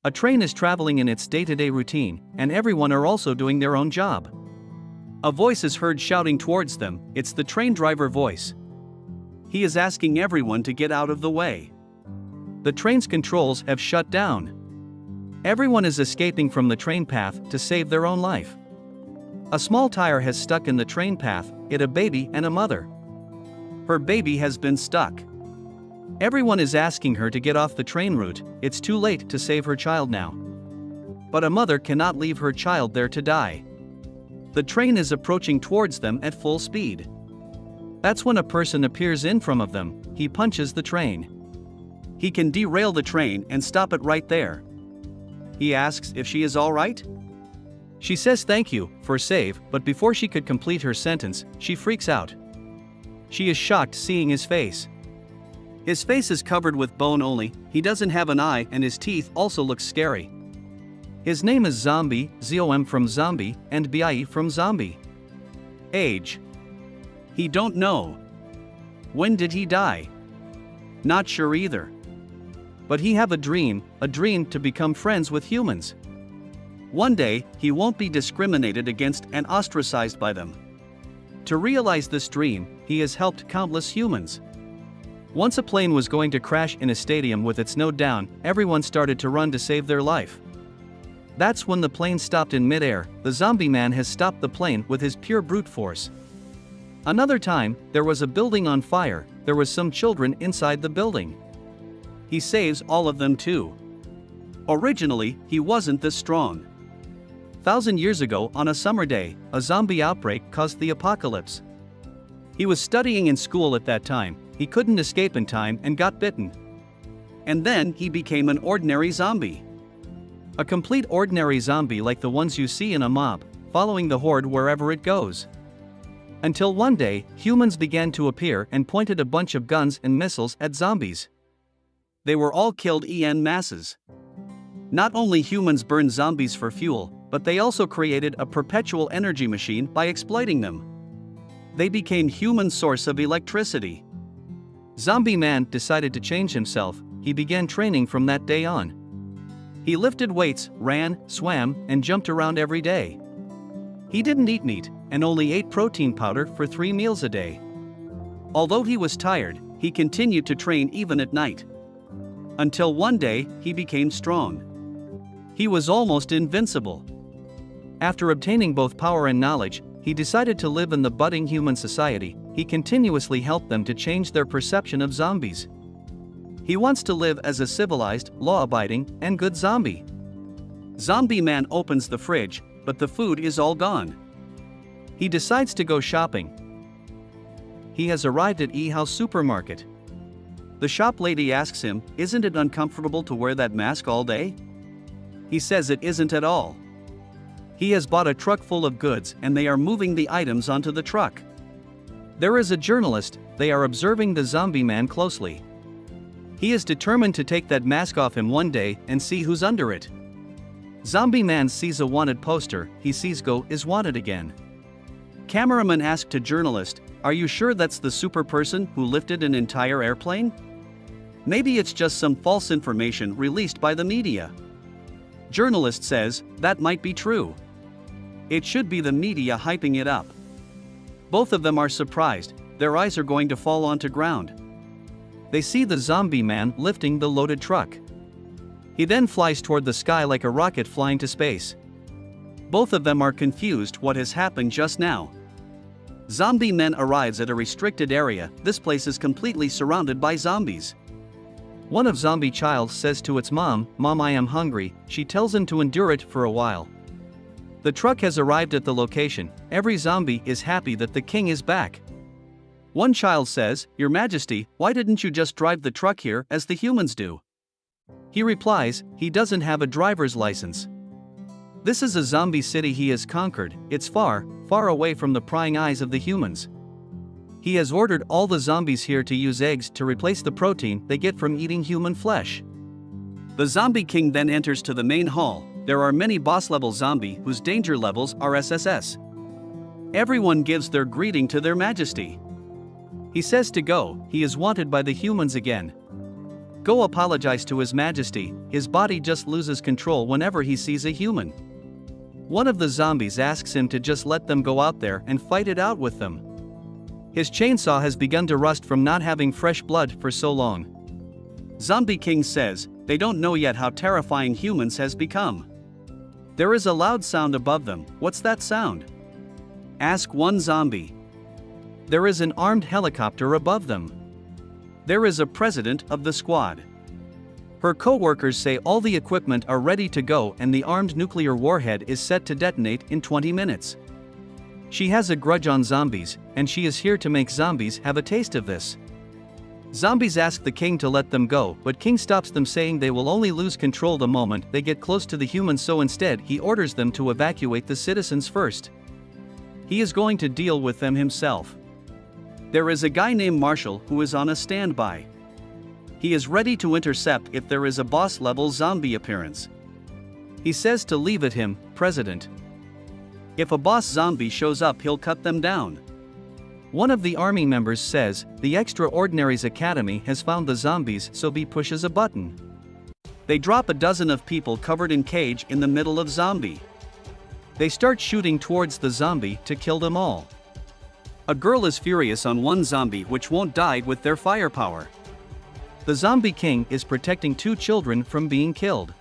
A train is traveling in its day-to-day routine, and everyone are also doing their own job. A voice is heard shouting towards them. It's the train driver voice. He is asking everyone to get out of the way. The train's controls have shut down. Everyone is escaping from the train path to save their own life. A small tire has stuck in the train path, it a baby and a mother. Her baby has been stuck. Everyone is asking her to get off the train route, it's too late to save her child now. But a mother cannot leave her child there to die. The train is approaching towards them at full speed. That's when a person appears in front of them, he punches the train. He can derail the train and stop it right there. He asks if she is alright. She says thank you for save, but before she could complete her sentence, she freaks out. She is shocked seeing his face. His face is covered with bone only, he doesn't have an eye and his teeth also look scary. His name is Zombie, ZOM from zombie, and BIE from zombie. Age. He don't know. When did he die? Not sure either. But he have a dream to become friends with humans. One day, he won't be discriminated against and ostracized by them. To realize this dream, he has helped countless humans. Once a plane was going to crash in a stadium with its nose down, everyone started to run to save their life. That's when the plane stopped in midair. The zombie man has stopped the plane with his pure brute force. Another time, there was a building on fire, there was some children inside the building. He saves all of them too. Originally, he wasn't this strong. 1,000 years ago on a summer day, a zombie outbreak caused the apocalypse. He was studying in school at that time, he couldn't escape in time and got bitten. And then he became an ordinary zombie. A complete ordinary zombie like the ones you see in a mob, following the horde wherever it goes. Until one day, humans began to appear and pointed a bunch of guns and missiles at zombies. They were all killed en masses. Not only humans burned zombies for fuel, but they also created a perpetual energy machine by exploiting them. They became human source of electricity. Zombie man decided to change himself, he began training from that day on. He lifted weights, ran, swam, and jumped around every day. He didn't eat meat, and only ate protein powder for 3 meals a day. Although he was tired, he continued to train even at night. Until one day, he became strong. He was almost invincible. After obtaining both power and knowledge, he decided to live in the budding human society. He continuously helped them to change their perception of zombies. He wants to live as a civilized, law-abiding, and good zombie. Zombie man opens the fridge, but the food is all gone. He decides to go shopping. He has arrived at E-House supermarket. The shop lady asks him, "Isn't it uncomfortable to wear that mask all day?" He says it isn't at all. He has bought a truck full of goods and they are moving the items onto the truck. There is a journalist, they are observing the zombie man closely. He is determined to take that mask off him one day and see who's under it. Zombie man sees a wanted poster, he sees go is wanted again. Cameraman asked to journalist, "Are you sure that's the super person who lifted an entire airplane? Maybe it's just some false information released by the media." Journalist says, "That might be true. It should be the media hyping it up." Both of them are surprised, their eyes are going to fall onto ground. They see the zombie man lifting the loaded truck. He then flies toward the sky like a rocket flying to space. Both of them are confused what has happened just now. Zombie man arrives at a restricted area, this place is completely surrounded by zombies. One of zombie child says to its mom, "Mom, I am hungry," she tells him to endure it for a while. The truck has arrived at the location, every zombie is happy that the king is back. One child says, "Your Majesty, why didn't you just drive the truck here as the humans do?" He replies, he doesn't have a driver's license. This is a zombie city he has conquered, it's far, far away from the prying eyes of the humans. He has ordered all the zombies here to use eggs to replace the protein they get from eating human flesh. The zombie king then enters to the main hall, there are many boss-level zombie whose danger levels are SSS. Everyone gives their greeting to their majesty. He says to go, he is wanted by the humans again. Go apologize to His Majesty. His body just loses control whenever he sees a human. One of the zombies asks him to just let them go out there and fight it out with them. His chainsaw has begun to rust from not having fresh blood for so long. Zombie King says, they don't know yet how terrifying humans has become. There is a loud sound above them. What's that sound? Ask one zombie. There is an armed helicopter above them. There is a president of the squad. Her co-workers say all the equipment are ready to go and the armed nuclear warhead is set to detonate in 20 minutes. She has a grudge on zombies, and she is here to make zombies have a taste of this. Zombies ask the king to let them go, but King stops them, saying they will only lose control the moment they get close to the humans, so instead he orders them to evacuate the citizens first. He is going to deal with them himself. There is a guy named Marshall who is on a standby. He is ready to intercept if there is a boss-level zombie appearance. He says to leave it him, President. If a boss zombie shows up, he'll cut them down. One of the army members says, the Extraordinaries Academy has found the zombies, so B pushes a button. They drop a dozen of people covered in cage in the middle of zombie. They start shooting towards the zombie to kill them all. A girl is furious on one zombie which won't die with their firepower. The Zombie King is protecting two children from being killed.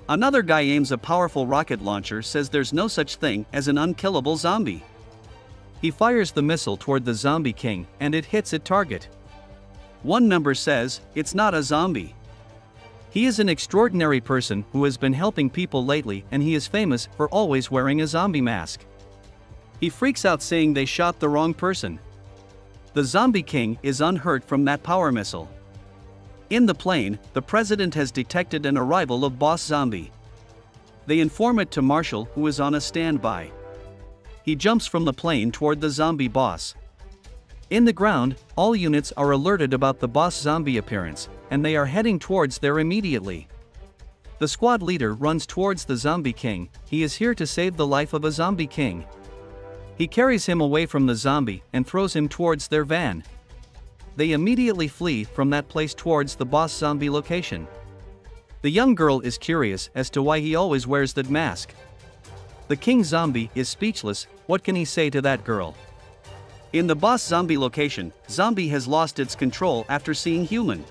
Another guy aims a powerful rocket launcher, says there's no such thing as an unkillable zombie. He fires the missile toward the Zombie King and it hits its target. One member says, it's not a zombie. He is an extraordinary person who has been helping people lately, and he is famous for always wearing a zombie mask. He freaks out, saying they shot the wrong person. The Zombie King is unhurt from that power missile. In the plane, the president has detected an arrival of Boss Zombie. They inform it to Marshall, who is on a standby. He jumps from the plane toward the zombie boss. In the ground, all units are alerted about the boss zombie appearance, and they are heading towards there immediately. The squad leader runs towards the Zombie King. He is here to save the life of a Zombie King. He carries him away from the zombie and throws him towards their van. They immediately flee from that place towards the boss zombie location. The young girl is curious as to why he always wears that mask. The king zombie is speechless. What can he say to that girl? In the boss zombie location, zombie has lost its control after seeing human.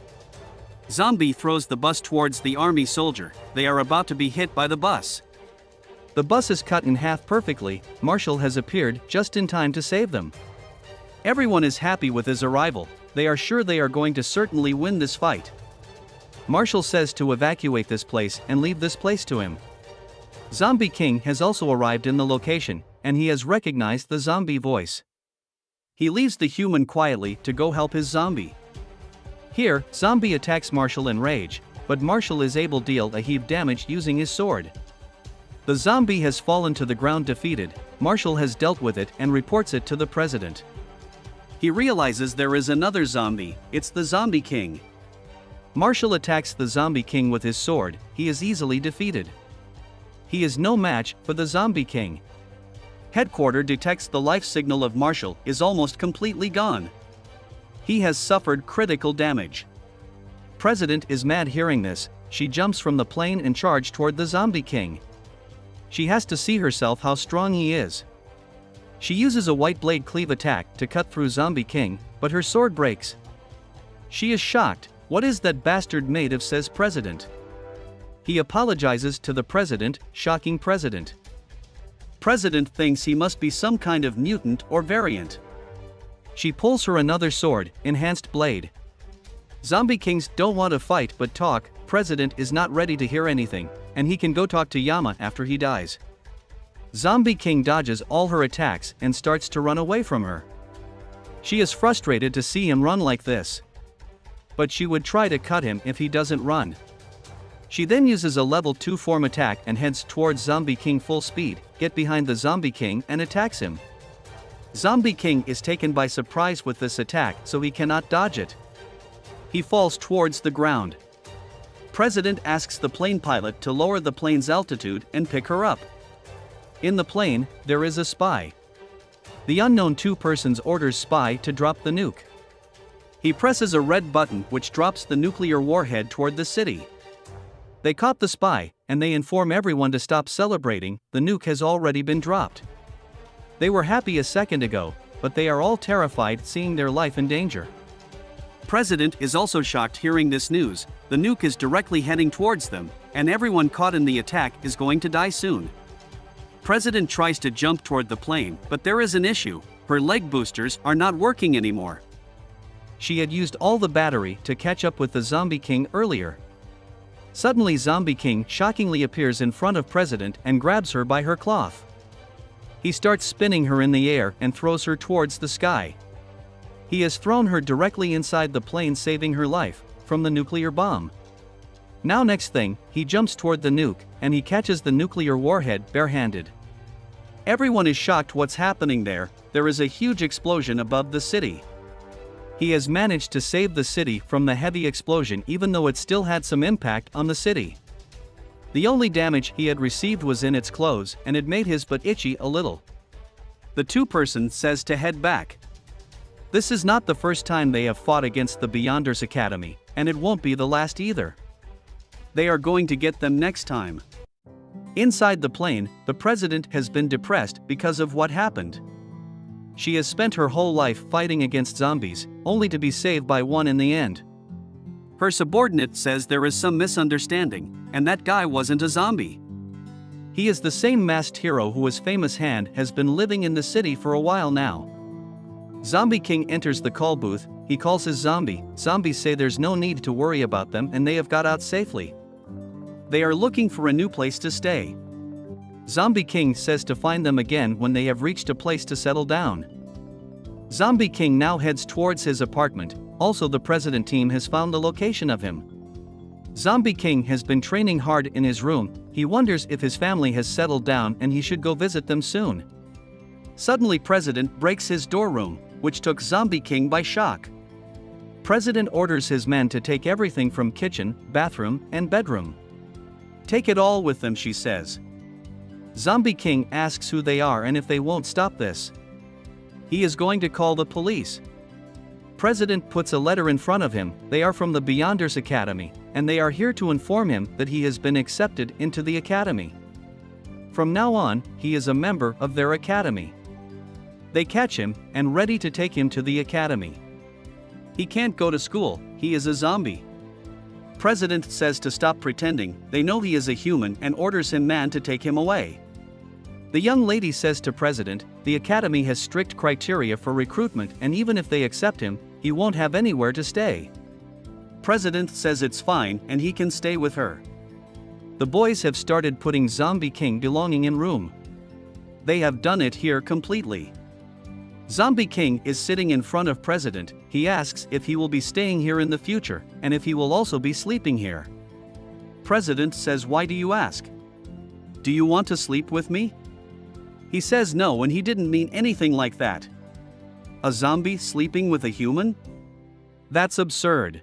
Zombie throws the bus towards the army soldier. They are about to be hit by the bus. The bus is cut in half perfectly. Marshall has appeared just in time to save them. Everyone is happy with his arrival. They are sure they are going to certainly win this fight. Marshall says to evacuate this place and leave this place to him. Zombie King has also arrived in the location, and he has recognized the zombie voice. He leaves the human quietly to go help his zombie. Here, zombie attacks Marshall in rage, but Marshall is able to deal a heap damage using his sword. The zombie has fallen to the ground defeated. Marshall has dealt with it and reports it to the president. He realizes there is another zombie. It's the Zombie King. Marshall attacks the Zombie King with his sword. He is easily defeated. He is no match for the Zombie King. Headquarters detects the life signal of Marshall is almost completely gone. He has suffered critical damage. President is mad hearing this. She jumps from the plane and charges toward the Zombie King. She has to see herself how strong he is. She uses a white blade cleave attack to cut through Zombie King, but her sword breaks. She is shocked. What is that bastard made of, says President. He apologizes to the president, shocking President. President thinks he must be some kind of mutant or variant. She pulls her another sword, enhanced blade. Zombie Kings don't want to fight but talk. President is not ready to hear anything, and he can go talk to Yama after he dies. Zombie King dodges all her attacks and starts to run away from her. She is frustrated to see him run like this. But she would try to cut him if he doesn't run. She then uses a level 2 form attack and heads towards Zombie King full speed, get behind the Zombie King and attacks him. Zombie King is taken by surprise with this attack, so he cannot dodge it. He falls towards the ground. President asks the plane pilot to lower the plane's altitude and pick her up. In the plane, there is a spy. The unknown two persons orders spy to drop the nuke. He presses a red button which drops the nuclear warhead toward the city. They caught the spy, and they inform everyone to stop celebrating, the nuke has already been dropped. They were happy a second ago, but they are all terrified seeing their life in danger. President is also shocked hearing this news, the nuke is directly heading towards them, and everyone caught in the attack is going to die soon. President tries to jump toward the plane, but there is an issue, her leg boosters are not working anymore. She had used all the battery to catch up with the Zombie King earlier. Suddenly Zombie King shockingly appears in front of President and grabs her by her cloth. He starts spinning her in the air and throws her towards the sky. He has thrown her directly inside the plane, saving her life from the nuclear bomb. Now next thing, he jumps toward the nuke, and he catches the nuclear warhead barehanded. Everyone is shocked what's happening there, there is a huge explosion above the city. He has managed to save the city from the heavy explosion even though it still had some impact on the city. The only damage he had received was in its clothes, and it made his butt itchy a little. The two-person says to head back. This is not the first time they have fought against the Beyonders Academy, and it won't be the last either. They are going to get them next time. Inside the plane, the president has been depressed because of what happened. She has spent her whole life fighting against zombies, only to be saved by one in the end. Her subordinate says there is some misunderstanding, and that guy wasn't a zombie. He is the same masked hero whose famous hand has been living in the city for a while now. Zombie King enters the call booth, he calls his zombie, zombies say there's no need to worry about them and they have got out safely. They are looking for a new place to stay. Zombie King says to find them again when they have reached a place to settle down. Zombie King now heads towards his apartment, also the president team has found the location of him. Zombie King has been training hard in his room, he wonders if his family has settled down and he should go visit them soon. Suddenly President breaks his doorroom, which took Zombie King by shock. President orders his men to take everything from kitchen, bathroom, and bedroom. Take it all with them, she says. Zombie King asks who they are and if they won't stop this. He is going to call the police. President puts a letter in front of him, they are from the Beyonders Academy, and they are here to inform him that he has been accepted into the academy. From now on, he is a member of their academy. They catch him, and ready to take him to the academy. He can't go to school, he is a zombie. President says to stop pretending, they know he is a human and orders him man to take him away. The young lady says to President, the academy has strict criteria for recruitment and even if they accept him, he won't have anywhere to stay. President says it's fine and he can stay with her. The boys have started putting Zombie King belonging in room. They have done it here completely. Zombie King is sitting in front of President, he asks if he will be staying here in the future, and if he will also be sleeping here. President says, why do you ask? Do you want to sleep with me? He says no and he didn't mean anything like that. A zombie sleeping with a human? That's absurd.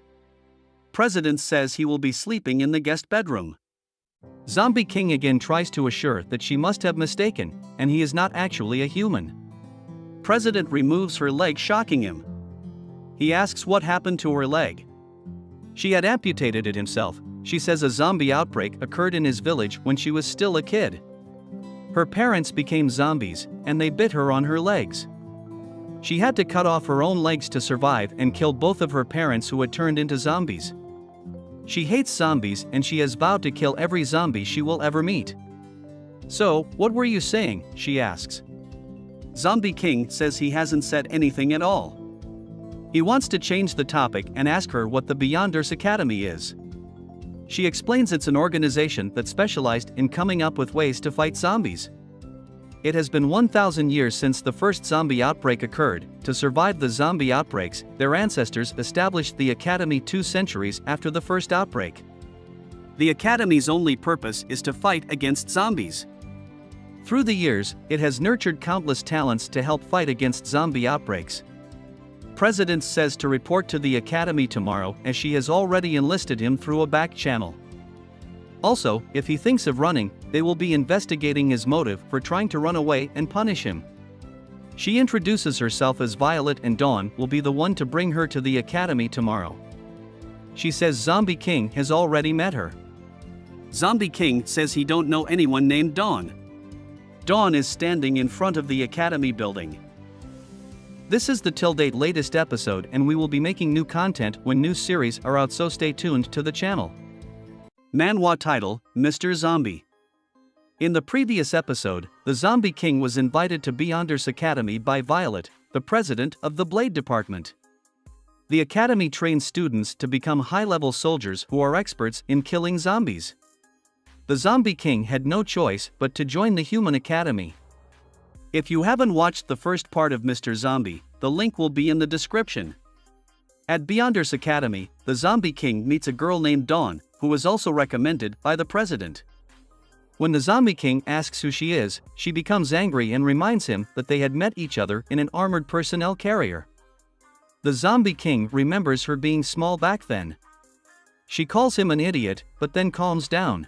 President says he will be sleeping in the guest bedroom. Zombie King again tries to assure that she must have mistaken, and he is not actually a human. President removes her leg, shocking him. He asks what happened to her leg. She had amputated it himself, she says a zombie outbreak occurred in his village when she was still a kid. Her parents became zombies, and they bit her on her legs. She had to cut off her own legs to survive and kill both of her parents who had turned into zombies. She hates zombies and she has vowed to kill every zombie she will ever meet. So, what were you saying? She asks. Zombie King says he hasn't said anything at all. He wants to change the topic and ask her what the Beyonders Academy is. She explains it's an organization that specialized in coming up with ways to fight zombies. It has been 1,000 years since the first zombie outbreak occurred. To survive the zombie outbreaks, their ancestors established the academy 2 centuries after the first outbreak. The academy's only purpose is to fight against zombies. Through the years, it has nurtured countless talents to help fight against zombie outbreaks. President says to report to the academy tomorrow as she has already enlisted him through a back channel. Also, if he thinks of running, they will be investigating his motive for trying to run away and punish him. She introduces herself as Violet and Dawn will be the one to bring her to the academy tomorrow. She says Zombie King has already met her. Zombie King says he don't know anyone named Dawn. Dawn is standing in front of the academy building. This is the till date latest episode, and we will be making new content when new series are out, so stay tuned to the channel. Manhwa title, Mr. Zombie. In the previous episode, the Zombie King was invited to Beyonder's Academy by Violet, the president of the Blade Department. The academy trains students to become high-level soldiers who are experts in killing zombies. The Zombie King had no choice but to join the Human Academy. If you haven't watched the first part of Mr. Zombie, the link will be in the description. At Beyonder's Academy, the Zombie King meets a girl named Dawn, who was also recommended by the president. When the Zombie King asks who she is, she becomes angry and reminds him that they had met each other in an armored personnel carrier. The Zombie King remembers her being small back then. She calls him an idiot, but then calms down.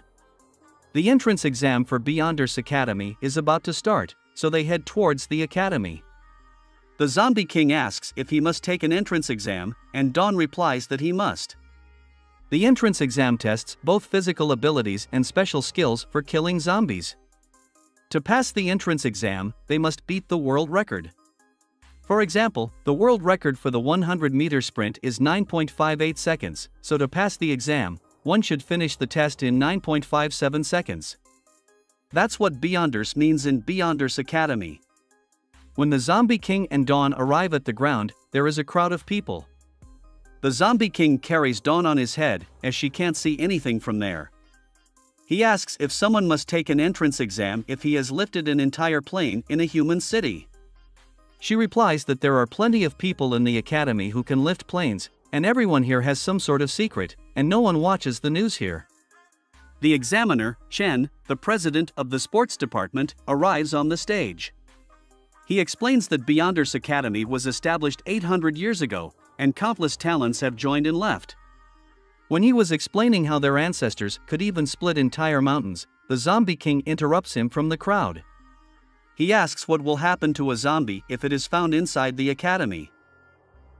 The entrance exam for Beyonder's Academy is about to start, so they head towards the academy. The Zombie King asks if he must take an entrance exam, and Dawn replies that he must. The entrance exam tests both physical abilities and special skills for killing zombies. To pass the entrance exam, they must beat the world record. For example, the world record for the 100-meter sprint is 9.58 seconds, so to pass the exam, one should finish the test in 9.57 seconds. That's what Beyonders means in Beyonders Academy. When the Zombie King and Dawn arrive at the ground, there is a crowd of people. The Zombie King carries Dawn on his head, as she can't see anything from there. He asks if someone must take an entrance exam if he has lifted an entire plane in a human city. She replies that there are plenty of people in the academy who can lift planes, and everyone here has some sort of secret, and no one watches the news here. The examiner, Chen, the president of the sports department, arrives on the stage. He explains that Beyonder's Academy was established 800 years ago, and countless talents have joined and left. When he was explaining how their ancestors could even split entire mountains, the Zombie King interrupts him from the crowd. He asks what will happen to a zombie if it is found inside the academy.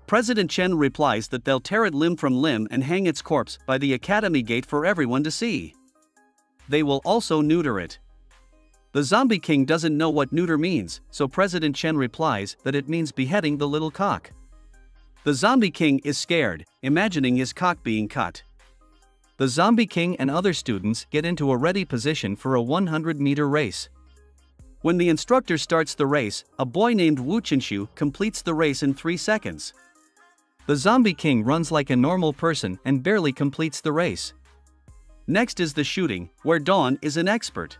President Chen replies that they'll tear it limb from limb and hang its corpse by the academy gate for everyone to see. They will also neuter it. The Zombie King doesn't know what neuter means, so President Chen replies that it means beheading the little cock. The Zombie King is scared, imagining his cock being cut. The Zombie King and other students get into a ready position for a 100-meter race. When the instructor starts the race, a boy named Wu Qinshu completes the race in 3 seconds. The Zombie King runs like a normal person and barely completes the race. Next is the shooting, where Dawn is an expert.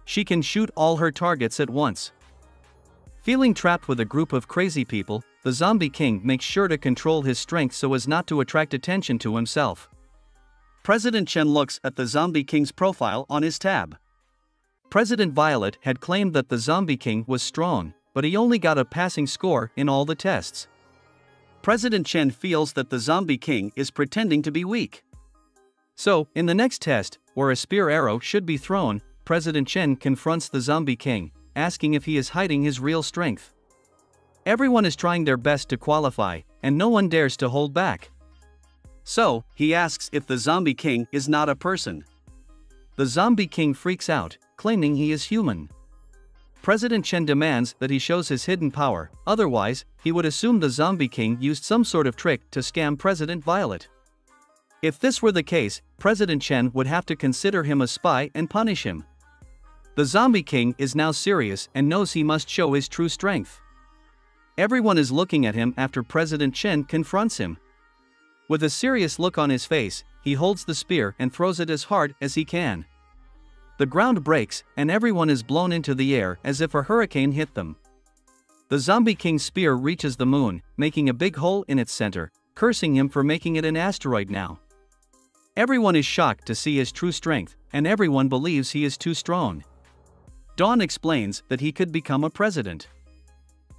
She can shoot all her targets at once. Feeling trapped with a group of crazy people, the Zombie King makes sure to control his strength so as not to attract attention to himself. President Chen looks at the Zombie King's profile on his tab. President Violet had claimed that the Zombie King was strong, but he only got a passing score in all the tests. President Chen feels that the Zombie King is pretending to be weak. So, in the next test, where a spear arrow should be thrown, President Chen confronts the Zombie King, asking if he is hiding his real strength. Everyone is trying their best to qualify, and no one dares to hold back. So, he asks if the Zombie King is not a person. The Zombie King freaks out, claiming he is human. President Chen demands that he shows his hidden power, otherwise, he would assume the Zombie King used some sort of trick to scam President Violet. If this were the case, President Chen would have to consider him a spy and punish him. The Zombie King is now serious and knows he must show his true strength. Everyone is looking at him after President Chen confronts him. With a serious look on his face, he holds the spear and throws it as hard as he can. The ground breaks, and everyone is blown into the air as if a hurricane hit them. The Zombie King's spear reaches the moon, making a big hole in its center, cursing him for making it an asteroid now. Everyone is shocked to see his true strength, and everyone believes he is too strong. Dawn explains that he could become a president.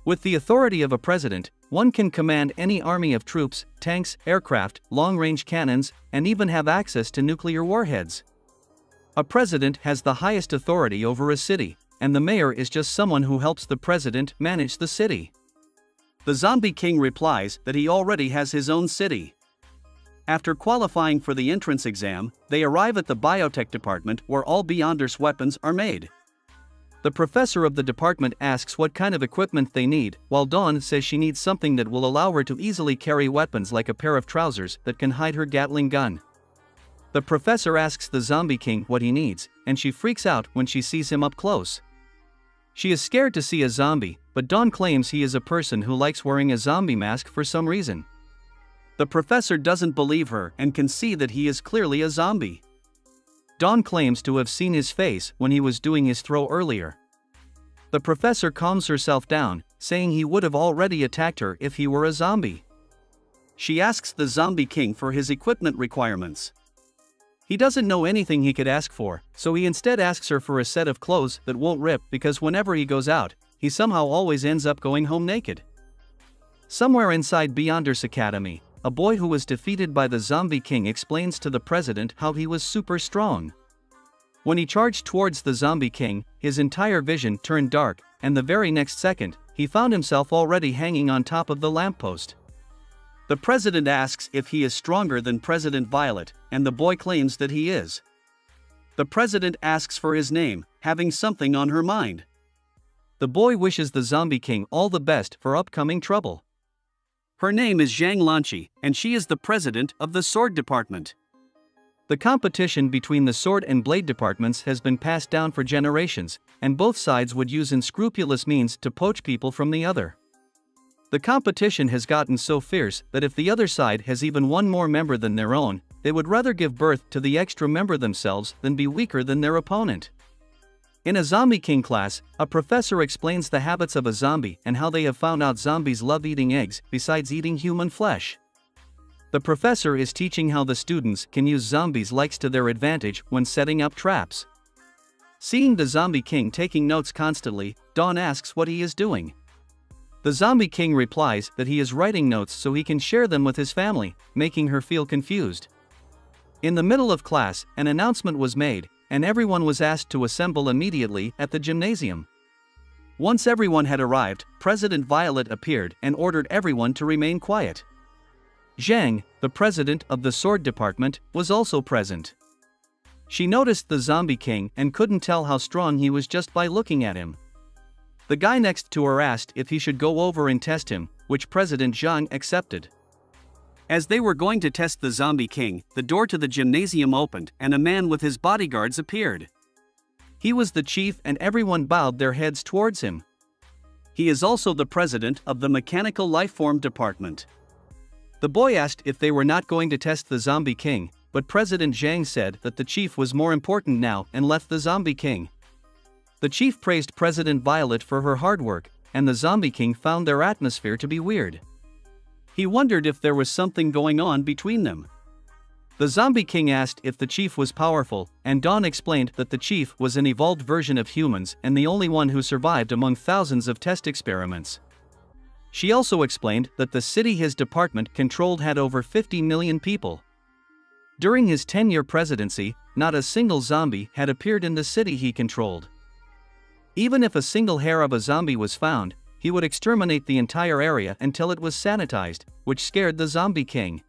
With the authority of a president, one can command any army of troops, tanks, aircraft, long-range cannons, and even have access to nuclear warheads. A president has the highest authority over a city, and the mayor is just someone who helps the president manage the city. The Zombie King replies that he already has his own city. After qualifying for the entrance exam, they arrive at the biotech department where all Beyonders weapons are made. The professor of the department asks what kind of equipment they need, while Dawn says she needs something that will allow her to easily carry weapons like a pair of trousers that can hide her Gatling gun. The professor asks the Zombie King what he needs, and she freaks out when she sees him up close. She is scared to see a zombie, but Dawn claims he is a person who likes wearing a zombie mask for some reason. The professor doesn't believe her and can see that he is clearly a zombie. Dawn claims to have seen his face when he was doing his throw earlier. The professor calms herself down, saying he would have already attacked her if he were a zombie. She asks the Zombie King for his equipment requirements. He doesn't know anything he could ask for, so he instead asks her for a set of clothes that won't rip because whenever he goes out, he somehow always ends up going home naked. Somewhere inside Beyonders Academy, a boy who was defeated by the Zombie King explains to the president how he was super strong. When he charged towards the Zombie King, his entire vision turned dark, and the very next second, he found himself already hanging on top of the lamppost. The president asks if he is stronger than President Violet, and the boy claims that he is. The president asks for his name, having something on her mind. The boy wishes the Zombie King all the best for upcoming trouble. Her name is Zhang Lanqi, and she is the president of the sword department. The competition between the sword and blade departments has been passed down for generations, and both sides would use unscrupulous means to poach people from the other. The competition has gotten so fierce that if the other side has even one more member than their own, they would rather give birth to the extra member themselves than be weaker than their opponent. In a Zombie King class, a professor explains the habits of a zombie and how they have found out zombies love eating eggs besides eating human flesh. The professor is teaching how the students can use zombies' likes to their advantage when setting up traps. Seeing the Zombie King taking notes constantly, Dawn asks what he is doing. The Zombie King replies that he is writing notes so he can share them with his family, making her feel confused. In the middle of class, an announcement was made, and everyone was asked to assemble immediately at the gymnasium. Once everyone had arrived, President Violet appeared and ordered everyone to remain quiet. Zhang, the president of the sword department, was also present. She noticed the Zombie King and couldn't tell how strong he was just by looking at him. The guy next to her asked if he should go over and test him, which President Zhang accepted. As they were going to test the Zombie King, the door to the gymnasium opened and a man with his bodyguards appeared. He was the chief and everyone bowed their heads towards him. He is also the president of the Mechanical Lifeform Department. The boy asked if they were not going to test the Zombie King, but President Zhang said that the chief was more important now and left the Zombie King. The chief praised President Violet for her hard work, and the Zombie King found their atmosphere to be weird. He wondered if there was something going on between them. The Zombie King asked if the chief was powerful, and Dawn explained that the chief was an evolved version of humans and the only one who survived among thousands of test experiments. She also explained that the city his department controlled had over 50 million people. During his 10-year presidency, not a single zombie had appeared in the city he controlled. Even if a single hair of a zombie was found, he would exterminate the entire area until it was sanitized, which scared the Zombie King.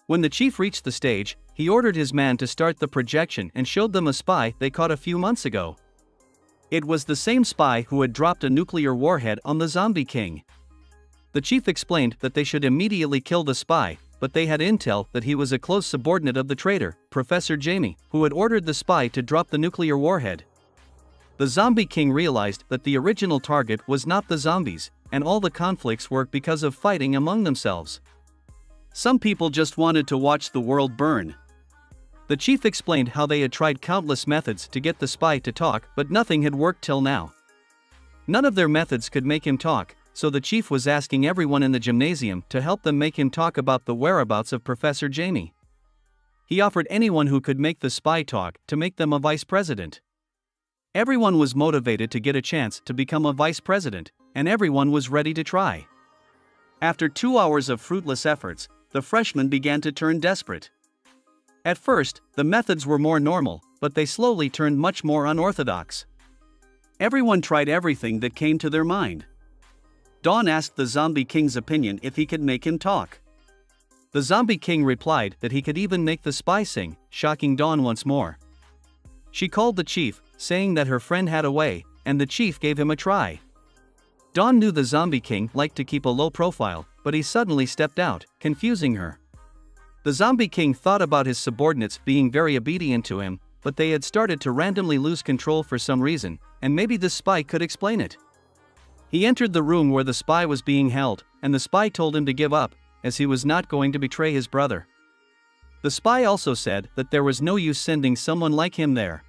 When the chief reached the stage, he ordered his man to start the projection and showed them a spy they caught a few months ago. It was the same spy who had dropped a nuclear warhead on the Zombie King. The chief explained that they should immediately kill the spy, but they had intel that he was a close subordinate of the traitor, Professor Jamie, who had ordered the spy to drop the nuclear warhead. The Zombie King realized that the original target was not the zombies, and all the conflicts were because of fighting among themselves. Some people just wanted to watch the world burn. The chief explained how they had tried countless methods to get the spy to talk, but nothing had worked till now. None of their methods could make him talk, so the chief was asking everyone in the gymnasium to help them make him talk about the whereabouts of Professor Jamie. He offered anyone who could make the spy talk to make them a vice president. Everyone was motivated to get a chance to become a vice president, and everyone was ready to try. After 2 hours of fruitless efforts, the freshmen began to turn desperate. At first, the methods were more normal, but they slowly turned much more unorthodox. Everyone tried everything that came to their mind. Dawn asked the Zombie King's opinion if he could make him talk. The Zombie King replied that he could even make the spy sing, shocking Dawn once more. She called the chief, saying that her friend had a way, and the chief gave him a try. Dawn knew the Zombie King liked to keep a low profile, but he suddenly stepped out, confusing her. The Zombie King thought about his subordinates being very obedient to him, but they had started to randomly lose control for some reason, and maybe the spy could explain it. He entered the room where the spy was being held, and the spy told him to give up, as he was not going to betray his brother. The spy also said that there was no use sending someone like him there.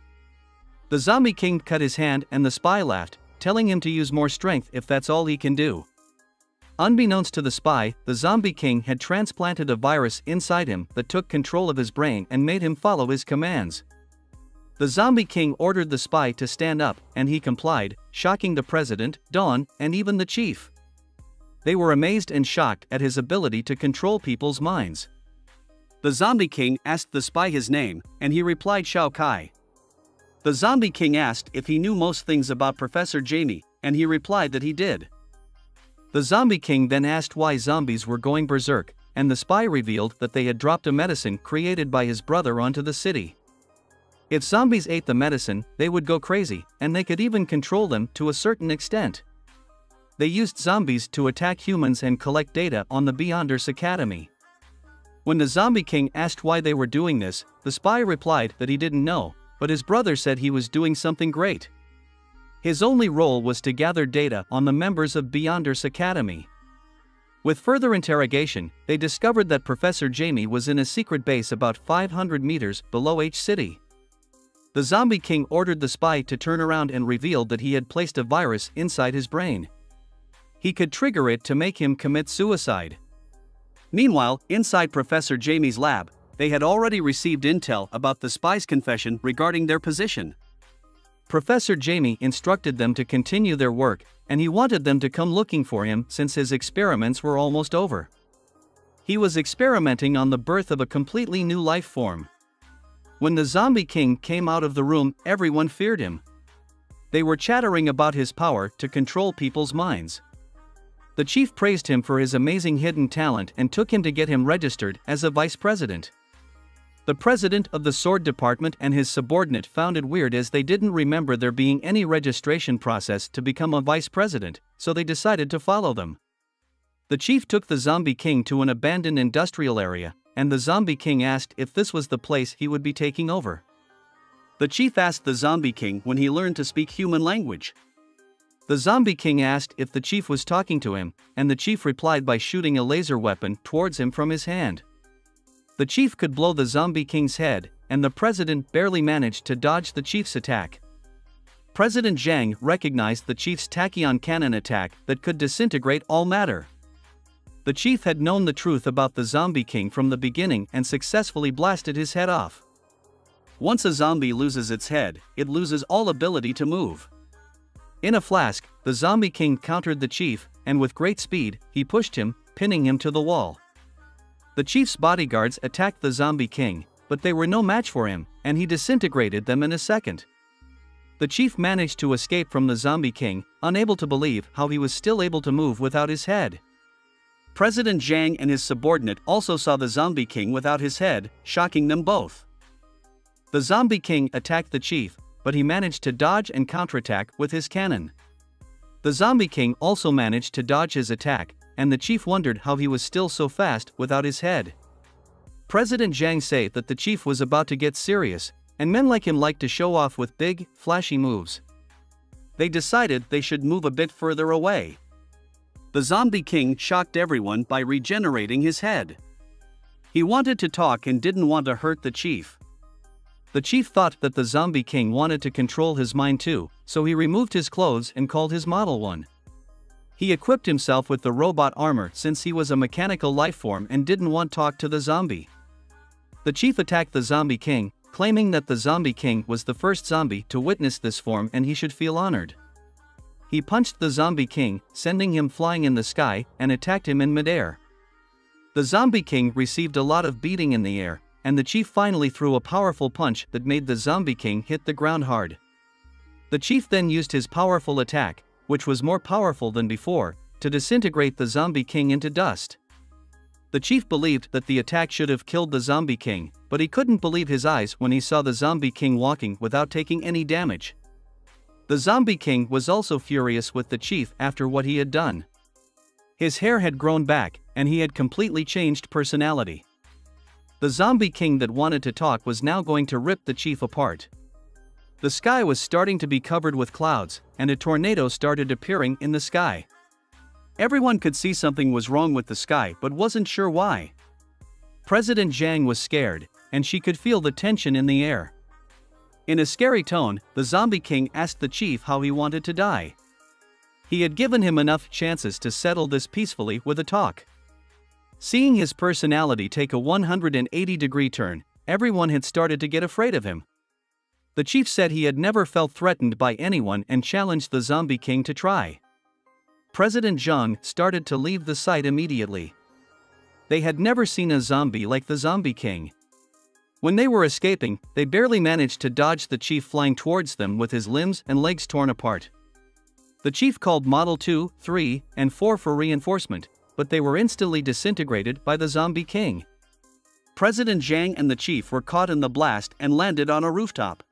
The Zombie King cut his hand and the spy laughed, telling him to use more strength if that's all he can do. Unbeknownst to the spy, the Zombie King had transplanted a virus inside him that took control of his brain and made him follow his commands. The Zombie King ordered the spy to stand up, and he complied, shocking the president, Dawn, and even the chief. They were amazed and shocked at his ability to control people's minds. The Zombie King asked the spy his name, and he replied Shao Kai. The Zombie King asked if he knew most things about Professor Jamie, and he replied that he did. The Zombie King then asked why zombies were going berserk, and the spy revealed that they had dropped a medicine created by his brother onto the city. If zombies ate the medicine, they would go crazy, and they could even control them to a certain extent. They used zombies to attack humans and collect data on the Beyonders Academy. When the Zombie King asked why they were doing this, the spy replied that he didn't know, but his brother said he was doing something great. His only role was to gather data on the members of Beyonders Academy. With further interrogation, they discovered that Professor Jamie was in a secret base about 500 meters below H City. The Zombie King ordered the spy to turn around and revealed that he had placed a virus inside his brain. He could trigger it to make him commit suicide. Meanwhile, inside Professor Jamie's lab, they had already received intel about the spy's confession regarding their position. Professor Jamie instructed them to continue their work, and he wanted them to come looking for him since his experiments were almost over. He was experimenting on the birth of a completely new life form. When the Zombie King came out of the room, everyone feared him. They were chattering about his power to control people's minds. The chief praised him for his amazing hidden talent and took him to get him registered as a vice president. The president of the sword department and his subordinate found it weird as they didn't remember there being any registration process to become a vice president, so they decided to follow them. The chief took the Zombie King to an abandoned industrial area, and the Zombie King asked if this was the place he would be taking over. The chief asked the Zombie King when he learned to speak human language. The Zombie King asked if the chief was talking to him, and the chief replied by shooting a laser weapon towards him from his hand. The chief could blow the Zombie King's head, and the president barely managed to dodge the chief's attack. President Zhang recognized the chief's tachyon cannon attack that could disintegrate all matter. The chief had known the truth about the Zombie King from the beginning and successfully blasted his head off. Once a zombie loses its head, it loses all ability to move. In a flash, the Zombie King countered the chief, and with great speed, he pushed him, pinning him to the wall. The chief's bodyguards attacked the Zombie King, but they were no match for him, and he disintegrated them in a second. The chief managed to escape from the Zombie King, unable to believe how he was still able to move without his head. President Zhang and his subordinate also saw the Zombie King without his head, shocking them both. The Zombie King attacked the chief, but he managed to dodge and counterattack with his cannon. The Zombie King also managed to dodge his attack, and the chief wondered how he was still so fast without his head. President Zhang said that the chief was about to get serious, and men like him like to show off with big, flashy moves. They decided they should move a bit further away. The Zombie King shocked everyone by regenerating his head. He wanted to talk and didn't want to hurt the chief. The chief thought that the Zombie King wanted to control his mind too, so he removed his clothes and called his model one. He equipped himself with the robot armor since he was a mechanical lifeform and didn't want to talk to the zombie. The chief attacked the Zombie King, claiming that the Zombie King was the first zombie to witness this form and he should feel honored. He punched the Zombie King, sending him flying in the sky, and attacked him in midair. The Zombie King received a lot of beating in the air, and the chief finally threw a powerful punch that made the Zombie King hit the ground hard. The chief then used his powerful attack, which was more powerful than before, to disintegrate the zombie king into dust. The chief believed that the attack should have killed the zombie king, but he couldn't believe his eyes when he saw the zombie king walking without taking any damage. The zombie king was also furious with the chief after what he had done. His hair had grown back, and he had completely changed personality. The zombie king that wanted to talk was now going to rip the chief apart. The sky was starting to be covered with clouds, and a tornado started appearing in the sky. Everyone could see something was wrong with the sky but wasn't sure why. President Zhang was scared, and she could feel the tension in the air. In a scary tone, the zombie king asked the chief how he wanted to die. He had given him enough chances to settle this peacefully with a talk. Seeing his personality take a 180-degree turn, everyone had started to get afraid of him. The chief said he had never felt threatened by anyone and challenged the zombie king to try. President Zhang started to leave the site immediately. They had never seen a zombie like the zombie king. When they were escaping, they barely managed to dodge the chief flying towards them with his limbs and legs torn apart. The chief called Model 2, 3, and 4 for reinforcement, but they were instantly disintegrated by the zombie king. President Zhang and the chief were caught in the blast and landed on a rooftop.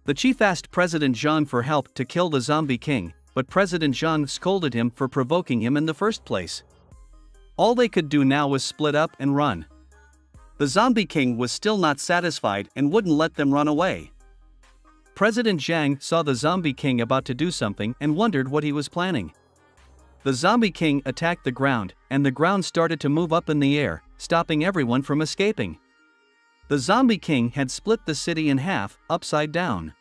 The chief asked President Zhang for help to kill the zombie king, but President Zhang scolded him for provoking him in the first place. All they could do now was split up and run. The zombie king was still not satisfied and wouldn't let them run away. President Zhang saw the zombie king about to do something and wondered what he was planning. The zombie king attacked the ground, and the ground started to move up in the air, stopping everyone from escaping. The zombie king had split the city in half, upside down.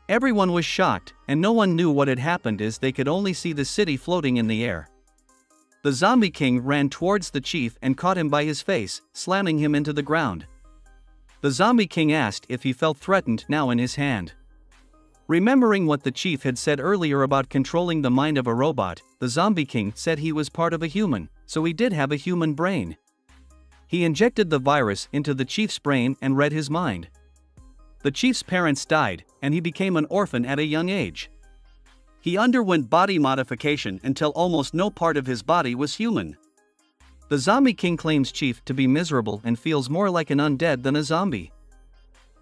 Everyone was shocked, and no one knew what had happened as they could only see the city floating in the air. The zombie king ran towards the chief and caught him by his face, slamming him into the ground. The zombie king asked if he felt threatened now in his hand. Remembering what the chief had said earlier about controlling the mind of a robot, the zombie king said he was part of a human, so he did have a human brain. He injected the virus into the chief's brain and read his mind. The chief's parents died, and he became an orphan at a young age. He underwent body modification until almost no part of his body was human. The zombie king claims chief to be miserable and feels more like an undead than a zombie.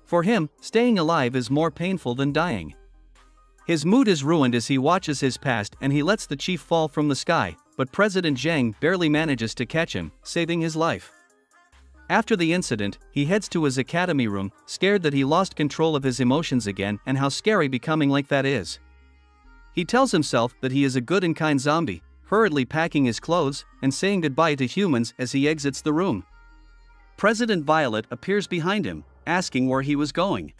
For him, staying alive is more painful than dying. His mood is ruined as he watches his past and he lets the chief fall from the sky, but President Zhang barely manages to catch him, saving his life. After the incident, he heads to his academy room, scared that he lost control of his emotions again and how scary becoming like that is. He tells himself that he is a good and kind zombie, hurriedly packing his clothes and saying goodbye to humans as he exits the room. President Violet appears behind him, asking where he was going.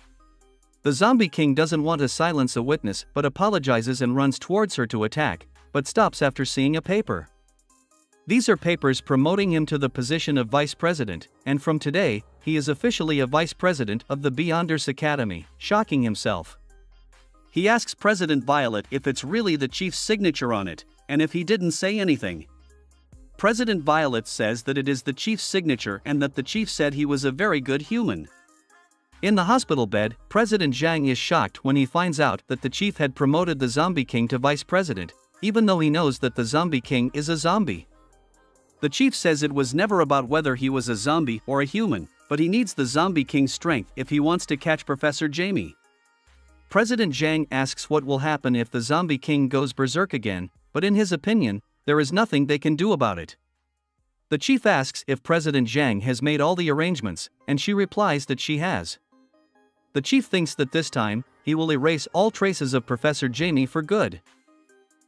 The zombie king doesn't want to silence a witness but apologizes and runs towards her to attack, but stops after seeing a paper. These are papers promoting him to the position of vice president, and from today, he is officially a vice president of the Beyonders Academy, shocking himself. He asks President Violet if it's really the chief's signature on it, and if he didn't say anything. President Violet says that it is the chief's signature and that the chief said he was a very good human. In the hospital bed, President Zhang is shocked when he finds out that the chief had promoted the zombie king to vice president, even though he knows that the zombie king is a zombie. The chief says it was never about whether he was a zombie or a human, but he needs the zombie king's strength if he wants to catch Professor Jamie. President Zhang asks what will happen if the zombie king goes berserk again, but in his opinion, there is nothing they can do about it. The chief asks if President Zhang has made all the arrangements, and she replies that she has. The chief thinks that this time, he will erase all traces of Professor Jamie for good.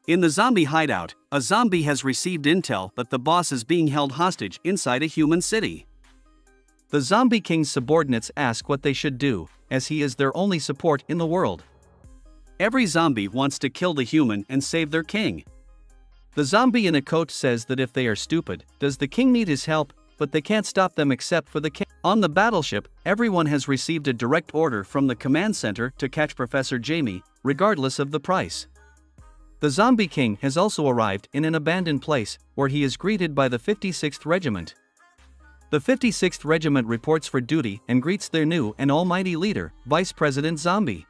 In the zombie hideout, a zombie has received intel that the boss is being held hostage inside a human city. The zombie king's subordinates ask what they should do, as he is their only support in the world. Every zombie wants to kill the human and save their king. The zombie in a coat says that if they are stupid, does the king need his help, but they can't stop them except for the king. On the battleship, everyone has received a direct order from the command center to catch Professor Jamie, regardless of the price. The zombie king has also arrived in an abandoned place, where he is greeted by the 56th Regiment. The 56th Regiment reports for duty and greets their new and almighty leader, Vice President Zombie.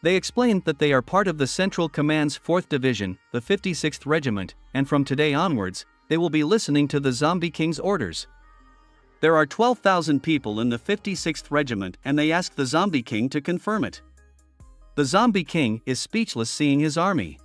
They explained that they are part of the Central Command's 4th Division, the 56th Regiment, and from today onwards, they will be listening to the Zombie King's orders. There are 12,000 people in the 56th Regiment and they ask the Zombie King to confirm it. The Zombie King is speechless seeing his army.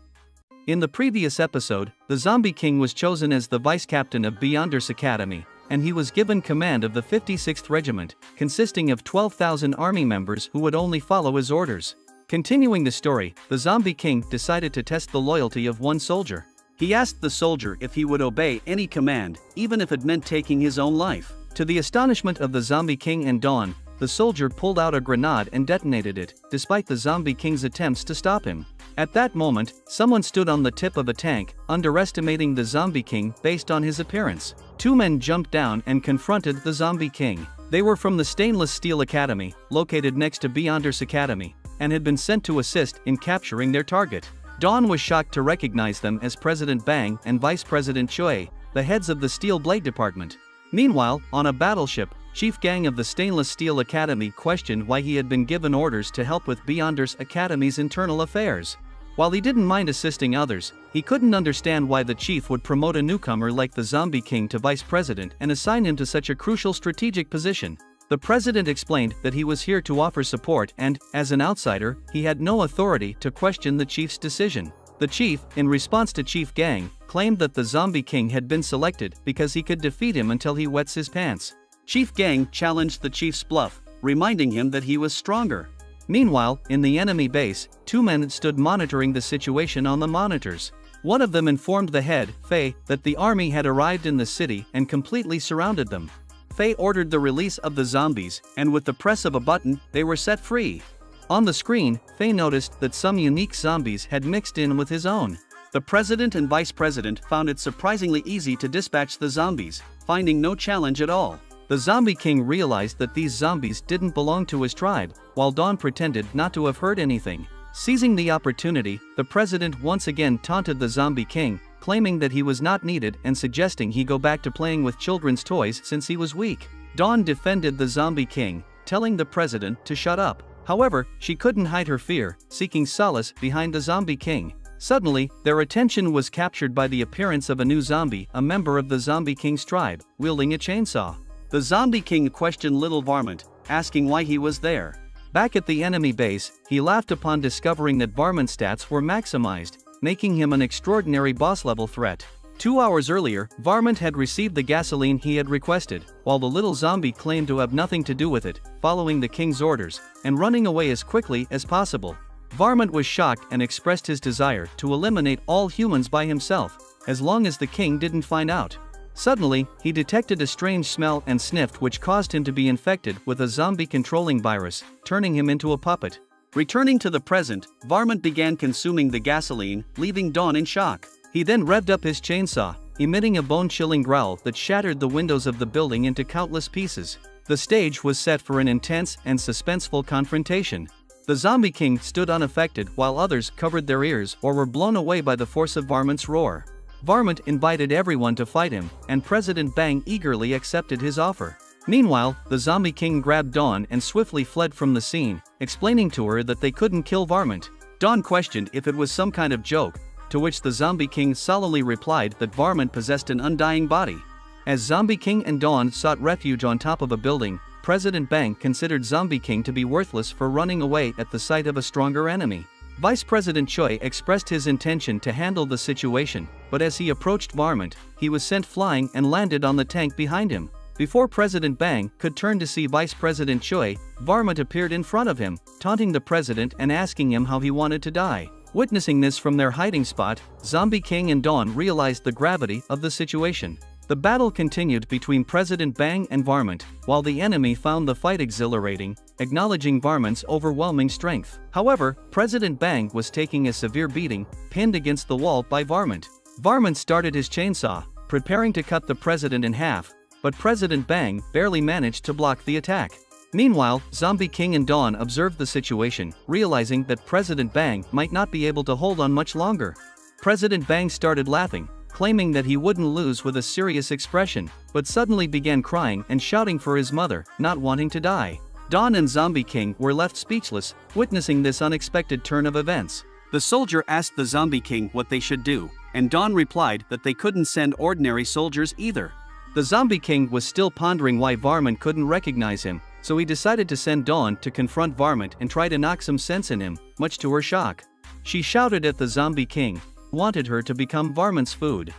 In the previous episode, the Zombie King was chosen as the vice captain of Beyonders Academy, and he was given command of the 56th Regiment, consisting of 12,000 army members who would only follow his orders. Continuing the story, the Zombie King decided to test the loyalty of one soldier. He asked the soldier if he would obey any command, even if it meant taking his own life. To the astonishment of the Zombie King and Dawn, the soldier pulled out a grenade and detonated it, despite the Zombie King's attempts to stop him. At that moment, someone stood on the tip of a tank, underestimating the Zombie King based on his appearance. Two men jumped down and confronted the Zombie King. They were from the Stainless Steel Academy, located next to Beyonders Academy, and had been sent to assist in capturing their target. Dawn was shocked to recognize them as President Bang and Vice President Choi, the heads of the Steel Blade Department. Meanwhile, on a battleship, Chief Gang of the Stainless Steel Academy questioned why he had been given orders to help with Beyonders Academy's internal affairs. While he didn't mind assisting others, he couldn't understand why the chief would promote a newcomer like the Zombie King to vice president and assign him to such a crucial strategic position. The president explained that he was here to offer support and, as an outsider, he had no authority to question the chief's decision. The chief, in response to Chief Gang, claimed that the Zombie King had been selected because he could defeat him until he wets his pants. Chief Gang challenged the chief's bluff, reminding him that he was stronger. Meanwhile, in the enemy base, two men stood monitoring the situation on the monitors. One of them informed the head, Faye, that the army had arrived in the city and completely surrounded them. Faye ordered the release of the zombies, and with the press of a button, they were set free. On the screen, Faye noticed that some unique zombies had mixed in with his own. The president and vice president found it surprisingly easy to dispatch the zombies, finding no challenge at all. The Zombie King realized that these zombies didn't belong to his tribe, while Dawn pretended not to have heard anything. Seizing the opportunity, the president once again taunted the Zombie King, claiming that he was not needed and suggesting he go back to playing with children's toys since he was weak. Dawn defended the Zombie King, telling the president to shut up. However, she couldn't hide her fear, seeking solace behind the Zombie King. Suddenly, their attention was captured by the appearance of a new zombie, a member of the Zombie King's tribe, wielding a chainsaw. The Zombie King questioned Little Varmint, asking why he was there. Back at the enemy base, he laughed upon discovering that Varmint's stats were maximized, making him an extraordinary boss-level threat. 2 hours earlier, Varmint had received the gasoline he had requested, while the little zombie claimed to have nothing to do with it, following the king's orders, and running away as quickly as possible. Varmint was shocked and expressed his desire to eliminate all humans by himself, as long as the king didn't find out. Suddenly, he detected a strange smell and sniffed, which caused him to be infected with a zombie-controlling virus, turning him into a puppet. Returning to the present, Varmint began consuming the gasoline, leaving Dawn in shock. He then revved up his chainsaw, emitting a bone-chilling growl that shattered the windows of the building into countless pieces. The stage was set for an intense and suspenseful confrontation. The Zombie King stood unaffected while others covered their ears or were blown away by the force of Varmint's roar. Varmint invited everyone to fight him, and President Bang eagerly accepted his offer. Meanwhile, the Zombie King grabbed Dawn and swiftly fled from the scene, explaining to her that they couldn't kill Varmint. Dawn questioned if it was some kind of joke, to which the Zombie King solemnly replied that Varmint possessed an undying body. As Zombie King and Dawn sought refuge on top of a building, President Bang considered Zombie King to be worthless for running away at the sight of a stronger enemy. Vice President Choi expressed his intention to handle the situation, but as he approached Varmint, he was sent flying and landed on the tank behind him. Before President Bang could turn to see Vice President Choi, Varmint appeared in front of him, taunting the president and asking him how he wanted to die. Witnessing this from their hiding spot, Zombie King and Dawn realized the gravity of the situation. The battle continued between President Bang and Varmint, while the enemy found the fight exhilarating, acknowledging Varmint's overwhelming strength. However, President Bang was taking a severe beating, pinned against the wall by Varmint. Varmint started his chainsaw, preparing to cut the president in half, but President Bang barely managed to block the attack. Meanwhile, Zombie King and Dawn observed the situation, realizing that President Bang might not be able to hold on much longer. President Bang started laughing, claiming that he wouldn't lose with a serious expression, but suddenly began crying and shouting for his mother, not wanting to die. Dawn and Zombie King were left speechless, witnessing this unexpected turn of events. The soldier asked the Zombie King what they should do, and Dawn replied that they couldn't send ordinary soldiers either. The Zombie King was still pondering why Varmint couldn't recognize him, so he decided to send Dawn to confront Varmint and try to knock some sense in him, much to her shock. She shouted at the Zombie King, wanted her to become Varmint's food.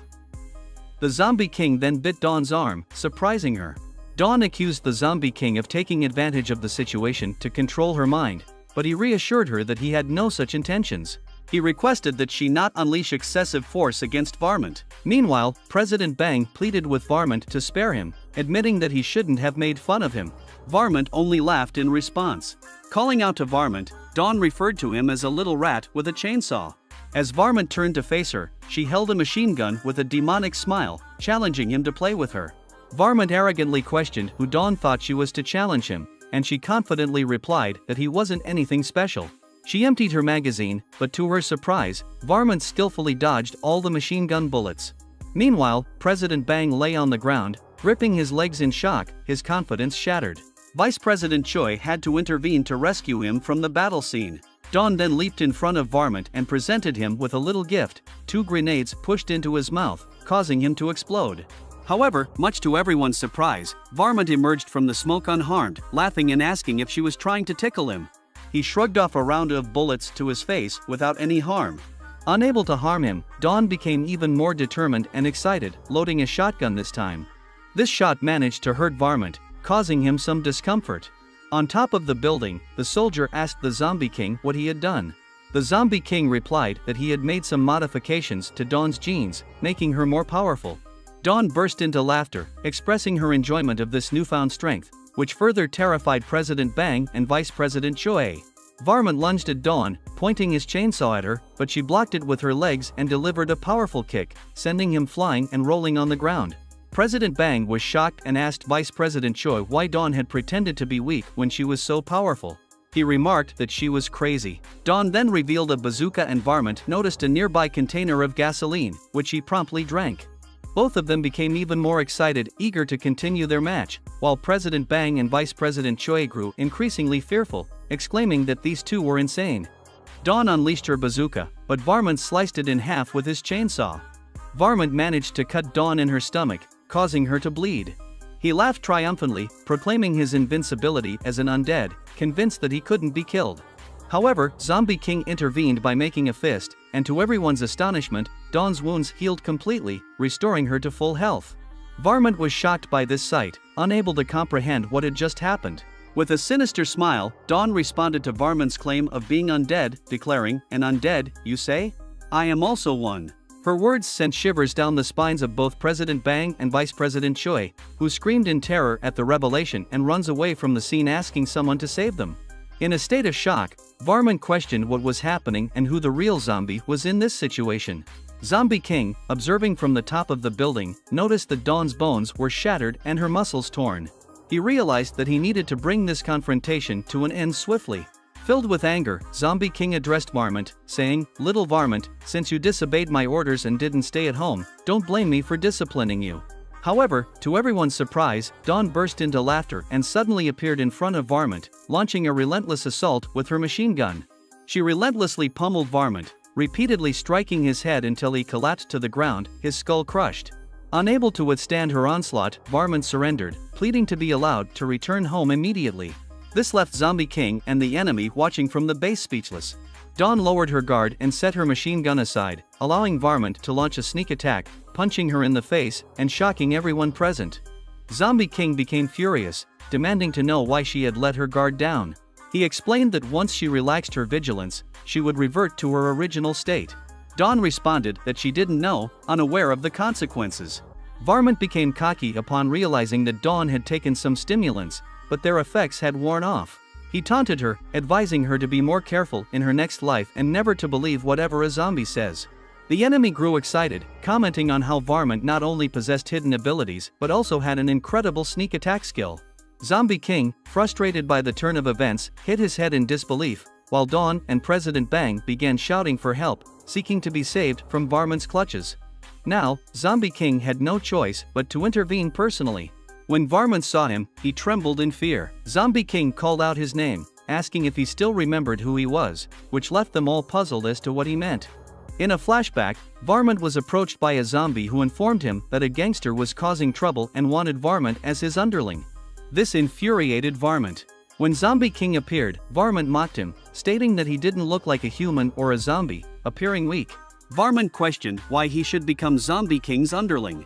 The Zombie King then bit Dawn's arm, surprising her. Dawn accused the Zombie King of taking advantage of the situation to control her mind, but he reassured her that he had no such intentions. He requested that she not unleash excessive force against Varmint. Meanwhile, President Bang pleaded with Varmint to spare him, admitting that he shouldn't have made fun of him. Varmint only laughed in response. Calling out to Varmint, Dawn referred to him as a little rat with a chainsaw. As Varmint turned to face her, she held a machine gun with a demonic smile, challenging him to play with her. Varmint arrogantly questioned who Dawn thought she was to challenge him, and she confidently replied that he wasn't anything special. She emptied her magazine, but to her surprise, Varmint skillfully dodged all the machine gun bullets. Meanwhile, President Bang lay on the ground, gripping his legs in shock, his confidence shattered. Vice President Choi had to intervene to rescue him from the battle scene. Dawn then leaped in front of Varmint and presented him with a little gift, 2 grenades pushed into his mouth, causing him to explode. However, much to everyone's surprise, Varmint emerged from the smoke unharmed, laughing and asking if she was trying to tickle him. He shrugged off a round of bullets to his face without any harm. Unable to harm him, Dawn became even more determined and excited, loading a shotgun this time. This shot managed to hurt Varmint, causing him some discomfort. On top of the building, the soldier asked the Zombie King what he had done. The Zombie King replied that he had made some modifications to Dawn's genes, making her more powerful. Dawn burst into laughter, expressing her enjoyment of this newfound strength, which further terrified President Bang and Vice President Choi. Varmint lunged at Dawn, pointing his chainsaw at her, but she blocked it with her legs and delivered a powerful kick, sending him flying and rolling on the ground. President Bang was shocked and asked Vice President Choi why Dawn had pretended to be weak when she was so powerful. He remarked that she was crazy. Dawn then revealed a bazooka and Varmint noticed a nearby container of gasoline, which he promptly drank. Both of them became even more excited, eager to continue their match, while President Bang and Vice President Choi grew increasingly fearful, exclaiming that these two were insane. Dawn unleashed her bazooka, but Varmint sliced it in half with his chainsaw. Varmint managed to cut Dawn in her stomach, causing her to bleed. He laughed triumphantly, proclaiming his invincibility as an undead, convinced that he couldn't be killed. However, Zombie King intervened by making a fist, and to everyone's astonishment, Dawn's wounds healed completely, restoring her to full health. Varmint was shocked by this sight, unable to comprehend what had just happened. With a sinister smile, Dawn responded to Varmint's claim of being undead, declaring, "An undead, you say? I am also one." Her words sent shivers down the spines of both President Bang and Vice President Choi, who screamed in terror at the revelation and runs away from the scene asking someone to save them. In a state of shock, Varmint questioned what was happening and who the real zombie was in this situation. Zombie King, observing from the top of the building, noticed that Dawn's bones were shattered and her muscles torn. He realized that he needed to bring this confrontation to an end swiftly. Filled with anger, Zombie King addressed Varmint, saying, "Little Varmint, since you disobeyed my orders and didn't stay at home, don't blame me for disciplining you." However, to everyone's surprise, Dawn burst into laughter and suddenly appeared in front of Varmint, launching a relentless assault with her machine gun. She relentlessly pummeled Varmint, repeatedly striking his head until he collapsed to the ground, his skull crushed. Unable to withstand her onslaught, Varmint surrendered, pleading to be allowed to return home immediately. This left Zombie King and the enemy watching from the base speechless. Dawn lowered her guard and set her machine gun aside, allowing Varmint to launch a sneak attack, punching her in the face and shocking everyone present. Zombie King became furious, demanding to know why she had let her guard down. He explained that once she relaxed her vigilance, she would revert to her original state. Dawn responded that she didn't know, unaware of the consequences. Varmint became cocky upon realizing that Dawn had taken some stimulants, but their effects had worn off. He taunted her, advising her to be more careful in her next life and never to believe whatever a zombie says. The enemy grew excited, commenting on how Varmint not only possessed hidden abilities but also had an incredible sneak attack skill. Zombie King, frustrated by the turn of events, hit his head in disbelief, while Dawn and President Bang began shouting for help, seeking to be saved from Varmint's clutches. Now, Zombie King had no choice but to intervene personally. When Varmint saw him, he trembled in fear. Zombie King called out his name, asking if he still remembered who he was, which left them all puzzled as to what he meant. In a flashback, Varmint was approached by a zombie who informed him that a gangster was causing trouble and wanted Varmint as his underling. This infuriated Varmint. When Zombie King appeared, Varmint mocked him, stating that he didn't look like a human or a zombie, appearing weak. Varmint questioned why he should become Zombie King's underling.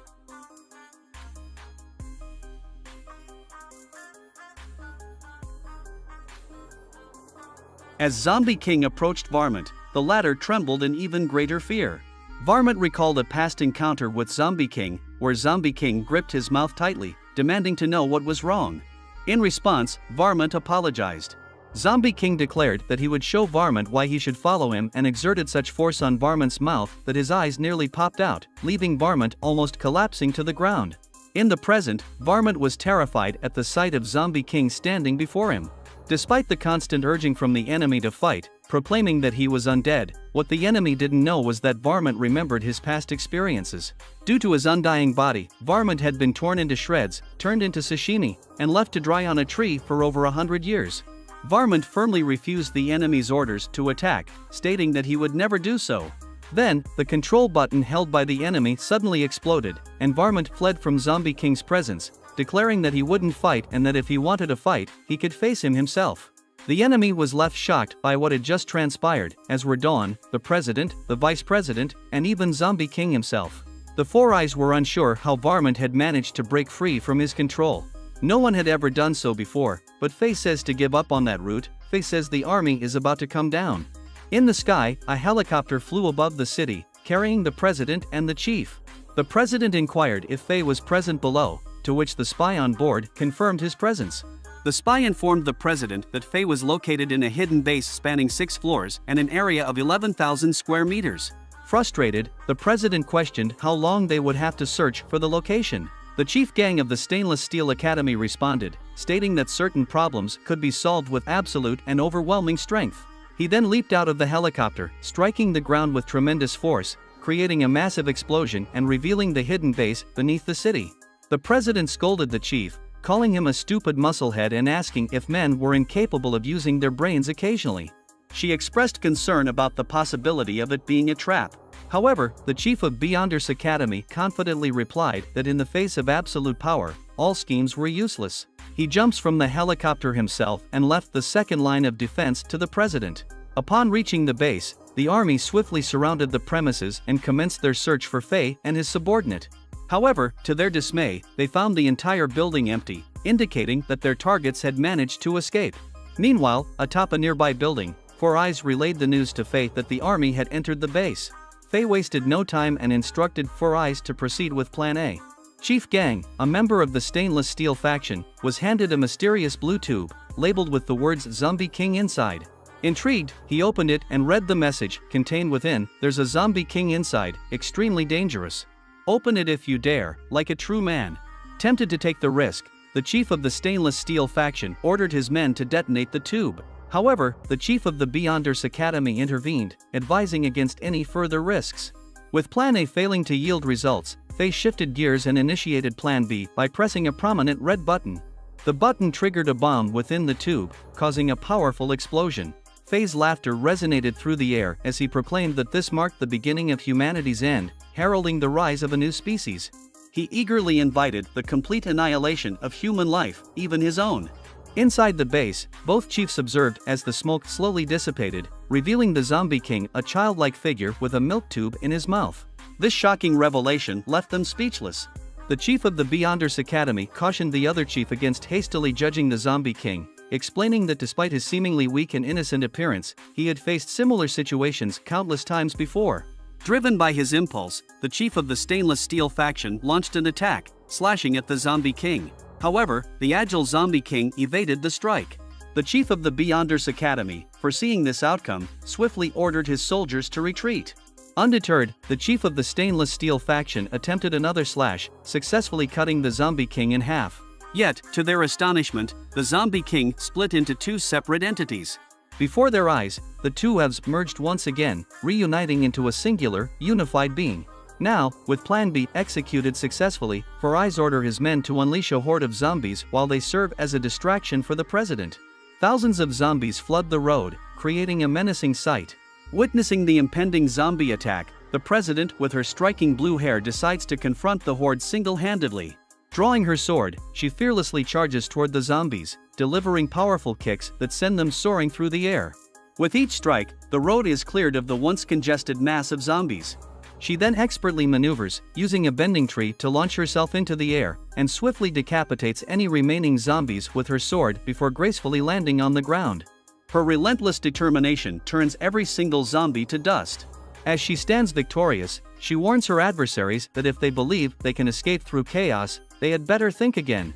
As Zombie King approached Varmint, the latter trembled in even greater fear. Varmint recalled a past encounter with Zombie King, where Zombie King gripped his mouth tightly, demanding to know what was wrong. In response, Varmint apologized. Zombie King declared that he would show Varmint why he should follow him and exerted such force on Varmint's mouth that his eyes nearly popped out, leaving Varmint almost collapsing to the ground. In the present, Varmint was terrified at the sight of Zombie King standing before him. Despite the constant urging from the enemy to fight, proclaiming that he was undead, what the enemy didn't know was that Varmint remembered his past experiences. Due to his undying body, Varmint had been torn into shreds, turned into sashimi, and left to dry on a tree for over 100 years. Varmint firmly refused the enemy's orders to attack, stating that he would never do so. Then, the control button held by the enemy suddenly exploded, and Varmint fled from Zombie King's presence, declaring that he wouldn't fight and that if he wanted a fight, he could face him himself. The enemy was left shocked by what had just transpired, as were Dawn, the president, the vice president, and even Zombie King himself. The Four Eyes were unsure how Varmint had managed to break free from his control. No one had ever done so before, but Faye says to give up on that route. Faye says the army is about to come down. In the sky, a helicopter flew above the city, carrying the president and the chief. The president inquired if Faye was present below, to which the spy on board confirmed his presence. The spy informed the president that Faye was located in a hidden base spanning 6 floors and an area of 11,000 square meters. Frustrated, the president questioned how long they would have to search for the location. The chief gang of the Stainless Steel Academy responded, stating that certain problems could be solved with absolute and overwhelming strength. He then leaped out of the helicopter, striking the ground with tremendous force, creating a massive explosion and revealing the hidden base beneath the city. The president scolded the chief, calling him a stupid musclehead and asking if men were incapable of using their brains occasionally. She expressed concern about the possibility of it being a trap. However, the chief of Beyonders Academy confidently replied that in the face of absolute power, all schemes were useless. He jumps from the helicopter himself and left the second line of defense to the president. Upon reaching the base, the army swiftly surrounded the premises and commenced their search for Faye and his subordinate. However, to their dismay, they found the entire building empty, indicating that their targets had managed to escape. Meanwhile, atop a nearby building, Four Eyes relayed the news to Faye that the army had entered the base. Faye wasted no time and instructed Four Eyes to proceed with Plan A. Chief Gang, a member of the Stainless Steel faction, was handed a mysterious blue tube, labeled with the words Zombie King inside. Intrigued, he opened it and read the message contained within: "There's a Zombie King inside, extremely dangerous. Open it if you dare, like a true man." Tempted to take the risk, the chief of the Stainless Steel faction ordered his men to detonate the tube. However, the chief of the Beyonders Academy intervened, advising against any further risks. With Plan A failing to yield results, Faye shifted gears and initiated Plan B by pressing a prominent red button. The button triggered a bomb within the tube, causing a powerful explosion. Faye's laughter resonated through the air as he proclaimed that this marked the beginning of humanity's end, heralding the rise of a new species. He eagerly invited the complete annihilation of human life, even his own. Inside the base, both chiefs observed as the smoke slowly dissipated, revealing the Zombie King, a childlike figure with a milk tube in his mouth. This shocking revelation left them speechless. The chief of the Beyonders Academy cautioned the other chief against hastily judging the Zombie King, explaining that despite his seemingly weak and innocent appearance, he had faced similar situations countless times before. Driven by his impulse, the chief of the Stainless Steel faction launched an attack, slashing at the Zombie King. However, the agile Zombie King evaded the strike. The chief of the Beyonders Academy, foreseeing this outcome, swiftly ordered his soldiers to retreat. Undeterred, the chief of the Stainless Steel faction attempted another slash, successfully cutting the Zombie King in half. Yet, to their astonishment, the Zombie King split into 2 separate entities. Before their eyes, the two halves merged once again, reuniting into a singular, unified being. Now, with Plan B executed successfully, Farais orders his men to unleash a horde of zombies while they serve as a distraction for the president. Thousands of zombies flood the road, creating a menacing sight. Witnessing the impending zombie attack, the president with her striking blue hair decides to confront the horde single-handedly. Drawing her sword, she fearlessly charges toward the zombies, delivering powerful kicks that send them soaring through the air. With each strike, the road is cleared of the once congested mass of zombies. She then expertly maneuvers, using a bending tree to launch herself into the air, and swiftly decapitates any remaining zombies with her sword before gracefully landing on the ground. Her relentless determination turns every single zombie to dust. As she stands victorious, she warns her adversaries that if they believe they can escape through chaos, they had better think again.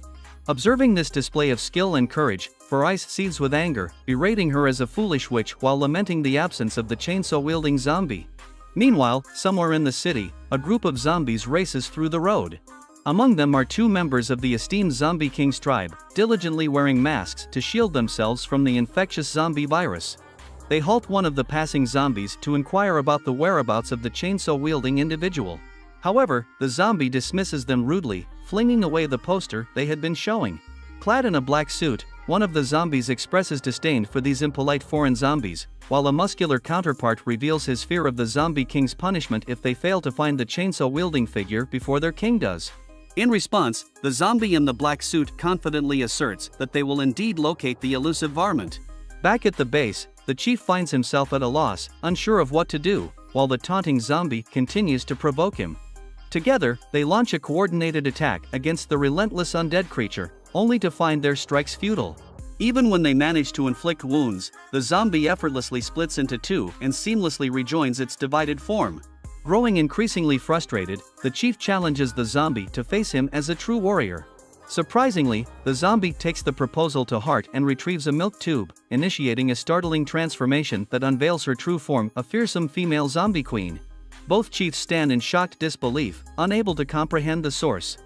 Observing this display of skill and courage, Farais seethes with anger, berating her as a foolish witch while lamenting the absence of the chainsaw-wielding zombie. Meanwhile, somewhere in the city, a group of zombies races through the road. Among them are two members of the esteemed Zombie King's tribe, diligently wearing masks to shield themselves from the infectious zombie virus. They halt one of the passing zombies to inquire about the whereabouts of the chainsaw-wielding individual. However, the zombie dismisses them rudely, flinging away the poster they had been showing. Clad in a black suit, one of the zombies expresses disdain for these impolite foreign zombies, while a muscular counterpart reveals his fear of the Zombie King's punishment if they fail to find the chainsaw-wielding figure before their king does. In response, the zombie in the black suit confidently asserts that they will indeed locate the elusive varmint. Back at the base, the chief finds himself at a loss, unsure of what to do, while the taunting zombie continues to provoke him. Together, they launch a coordinated attack against the relentless undead creature, only to find their strikes futile. Even when they manage to inflict wounds, the zombie effortlessly splits into two and seamlessly rejoins its divided form. Growing increasingly frustrated, the chief challenges the zombie to face him as a true warrior. Surprisingly, the zombie takes the proposal to heart and retrieves a milk tube, initiating a startling transformation that unveils her true form, a fearsome female zombie queen. Both chiefs stand in shocked disbelief, unable to comprehend the source.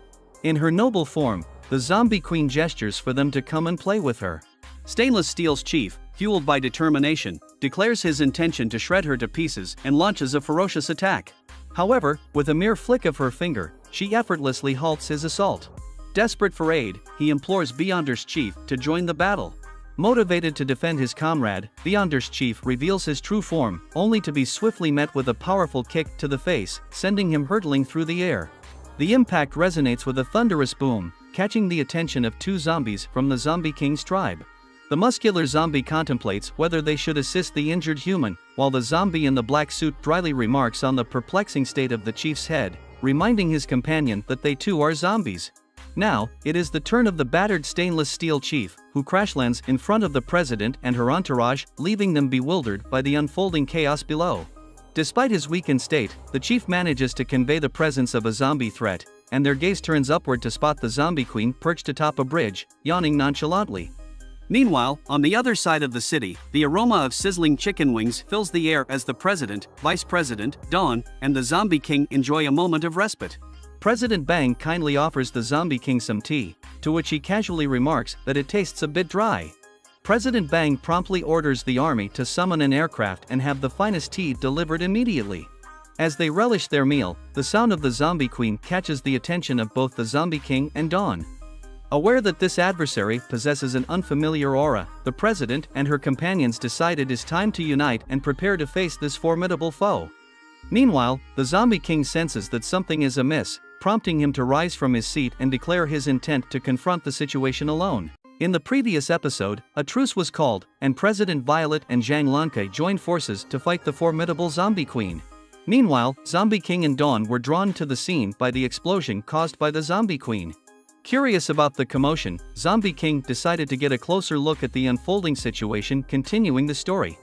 In her noble form, the zombie queen gestures for them to come and play with her. Stainless Steel's chief, fueled by determination, declares his intention to shred her to pieces and launches a ferocious attack. However, with a mere flick of her finger, she effortlessly halts his assault. Desperate for aid, he implores Beyonder's chief to join the battle. Motivated to defend his comrade, Beyonder's chief reveals his true form, only to be swiftly met with a powerful kick to the face, sending him hurtling through the air. The impact resonates with a thunderous boom, catching the attention of two zombies from the Zombie King's tribe. The muscular zombie contemplates whether they should assist the injured human, while the zombie in the black suit dryly remarks on the perplexing state of the chief's head, reminding his companion that they too are zombies. Now, it is the turn of the battered stainless steel chief, who crashlands in front of the president and her entourage, leaving them bewildered by the unfolding chaos below. Despite his weakened state, the chief manages to convey the presence of a zombie threat, and their gaze turns upward to spot the zombie queen perched atop a bridge, yawning nonchalantly. Meanwhile, on the other side of the city, the aroma of sizzling chicken wings fills the air as the president, vice president, Dawn, and the zombie king enjoy a moment of respite. President Bang kindly offers the zombie king some tea, to which he casually remarks that it tastes a bit dry. President Bang promptly orders the army to summon an aircraft and have the finest tea delivered immediately. As they relish their meal, the sound of the zombie queen catches the attention of both the zombie king and Dawn. Aware that this adversary possesses an unfamiliar aura, the president and her companions decide it is time to unite and prepare to face this formidable foe. Meanwhile, the zombie king senses that something is amiss, prompting him to rise from his seat and declare his intent to confront the situation alone. In the previous episode, a truce was called, and President Violet and Zhang Lanke joined forces to fight the formidable zombie queen. Meanwhile, Zombie King and Dawn were drawn to the scene by the explosion caused by the zombie queen. Curious about the commotion, Zombie King decided to get a closer look at the unfolding situation, continuing the story.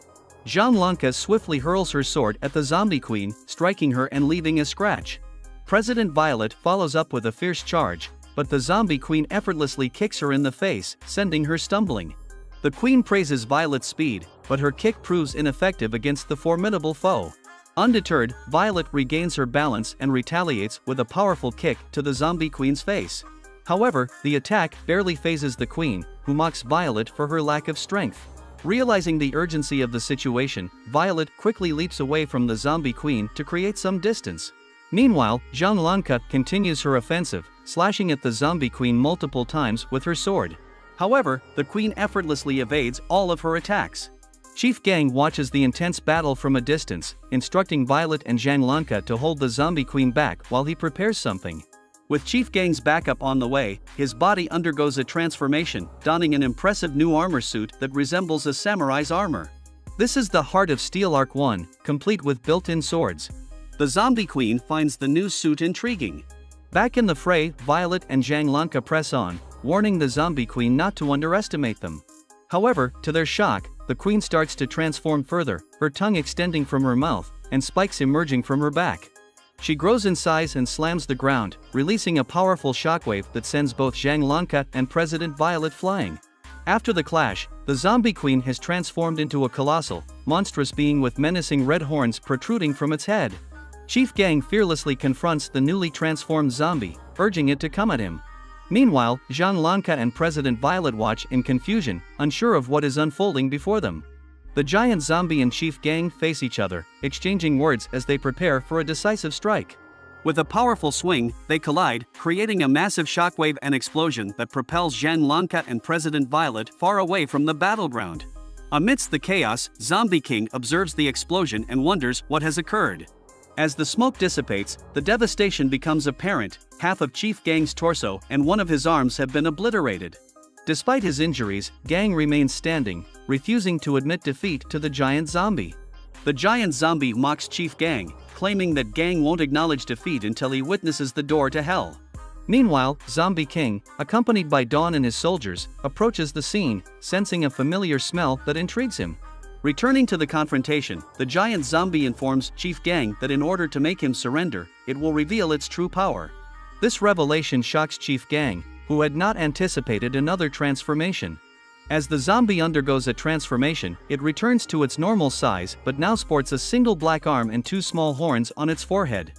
Zhang Lanke swiftly hurls her sword at the zombie queen, striking her and leaving a scratch. President Violet follows up with a fierce charge, but the zombie queen effortlessly kicks her in the face, sending her stumbling. The queen praises Violet's speed, but her kick proves ineffective against the formidable foe. Undeterred, Violet regains her balance and retaliates with a powerful kick to the zombie queen's face. However, the attack barely phases the queen, who mocks Violet for her lack of strength. Realizing the urgency of the situation, Violet quickly leaps away from the zombie queen to create some distance. Meanwhile, Zhang Lanka continues her offensive, slashing at the zombie queen multiple times with her sword. However, the queen effortlessly evades all of her attacks. Chief Gang watches the intense battle from a distance, instructing Violet and Zhang Lanka to hold the zombie queen back while he prepares something. With Chief Gang's backup on the way, his body undergoes a transformation, donning an impressive new armor suit that resembles a samurai's armor. This is the Heart of Steel Arc 1, complete with built-in swords. The zombie queen finds the new suit intriguing. Back in the fray, Violet and Zhang Lanka press on, warning the zombie queen not to underestimate them. However, to their shock, the queen starts to transform further, her tongue extending from her mouth, and spikes emerging from her back. She grows in size and slams the ground, releasing a powerful shockwave that sends both Zhang Lanka and President Violet flying. After the clash, the zombie queen has transformed into a colossal, monstrous being with menacing red horns protruding from its head. Chief Gang fearlessly confronts the newly transformed zombie, urging it to come at him. Meanwhile, Zhang Lanka and President Violet watch in confusion, unsure of what is unfolding before them. The giant zombie and Chief Gang face each other, exchanging words as they prepare for a decisive strike. With a powerful swing, they collide, creating a massive shockwave and explosion that propels Zhang Lanka and President Violet far away from the battleground. Amidst the chaos, Zombie King observes the explosion and wonders what has occurred. As the smoke dissipates, the devastation becomes apparent. Half of Chief Gang's torso and one of his arms have been obliterated. Despite his injuries, Gang remains standing, refusing to admit defeat to the giant zombie. The giant zombie mocks Chief Gang, claiming that Gang won't acknowledge defeat until he witnesses the door to hell. Meanwhile, Zombie King, accompanied by Dawn and his soldiers, approaches the scene, sensing a familiar smell that intrigues him. Returning to the confrontation, the giant zombie informs Chief Gang that in order to make him surrender, it will reveal its true power. This revelation shocks Chief Gang, who had not anticipated another transformation. As the zombie undergoes a transformation, it returns to its normal size but now sports a single black arm and two small horns on its forehead.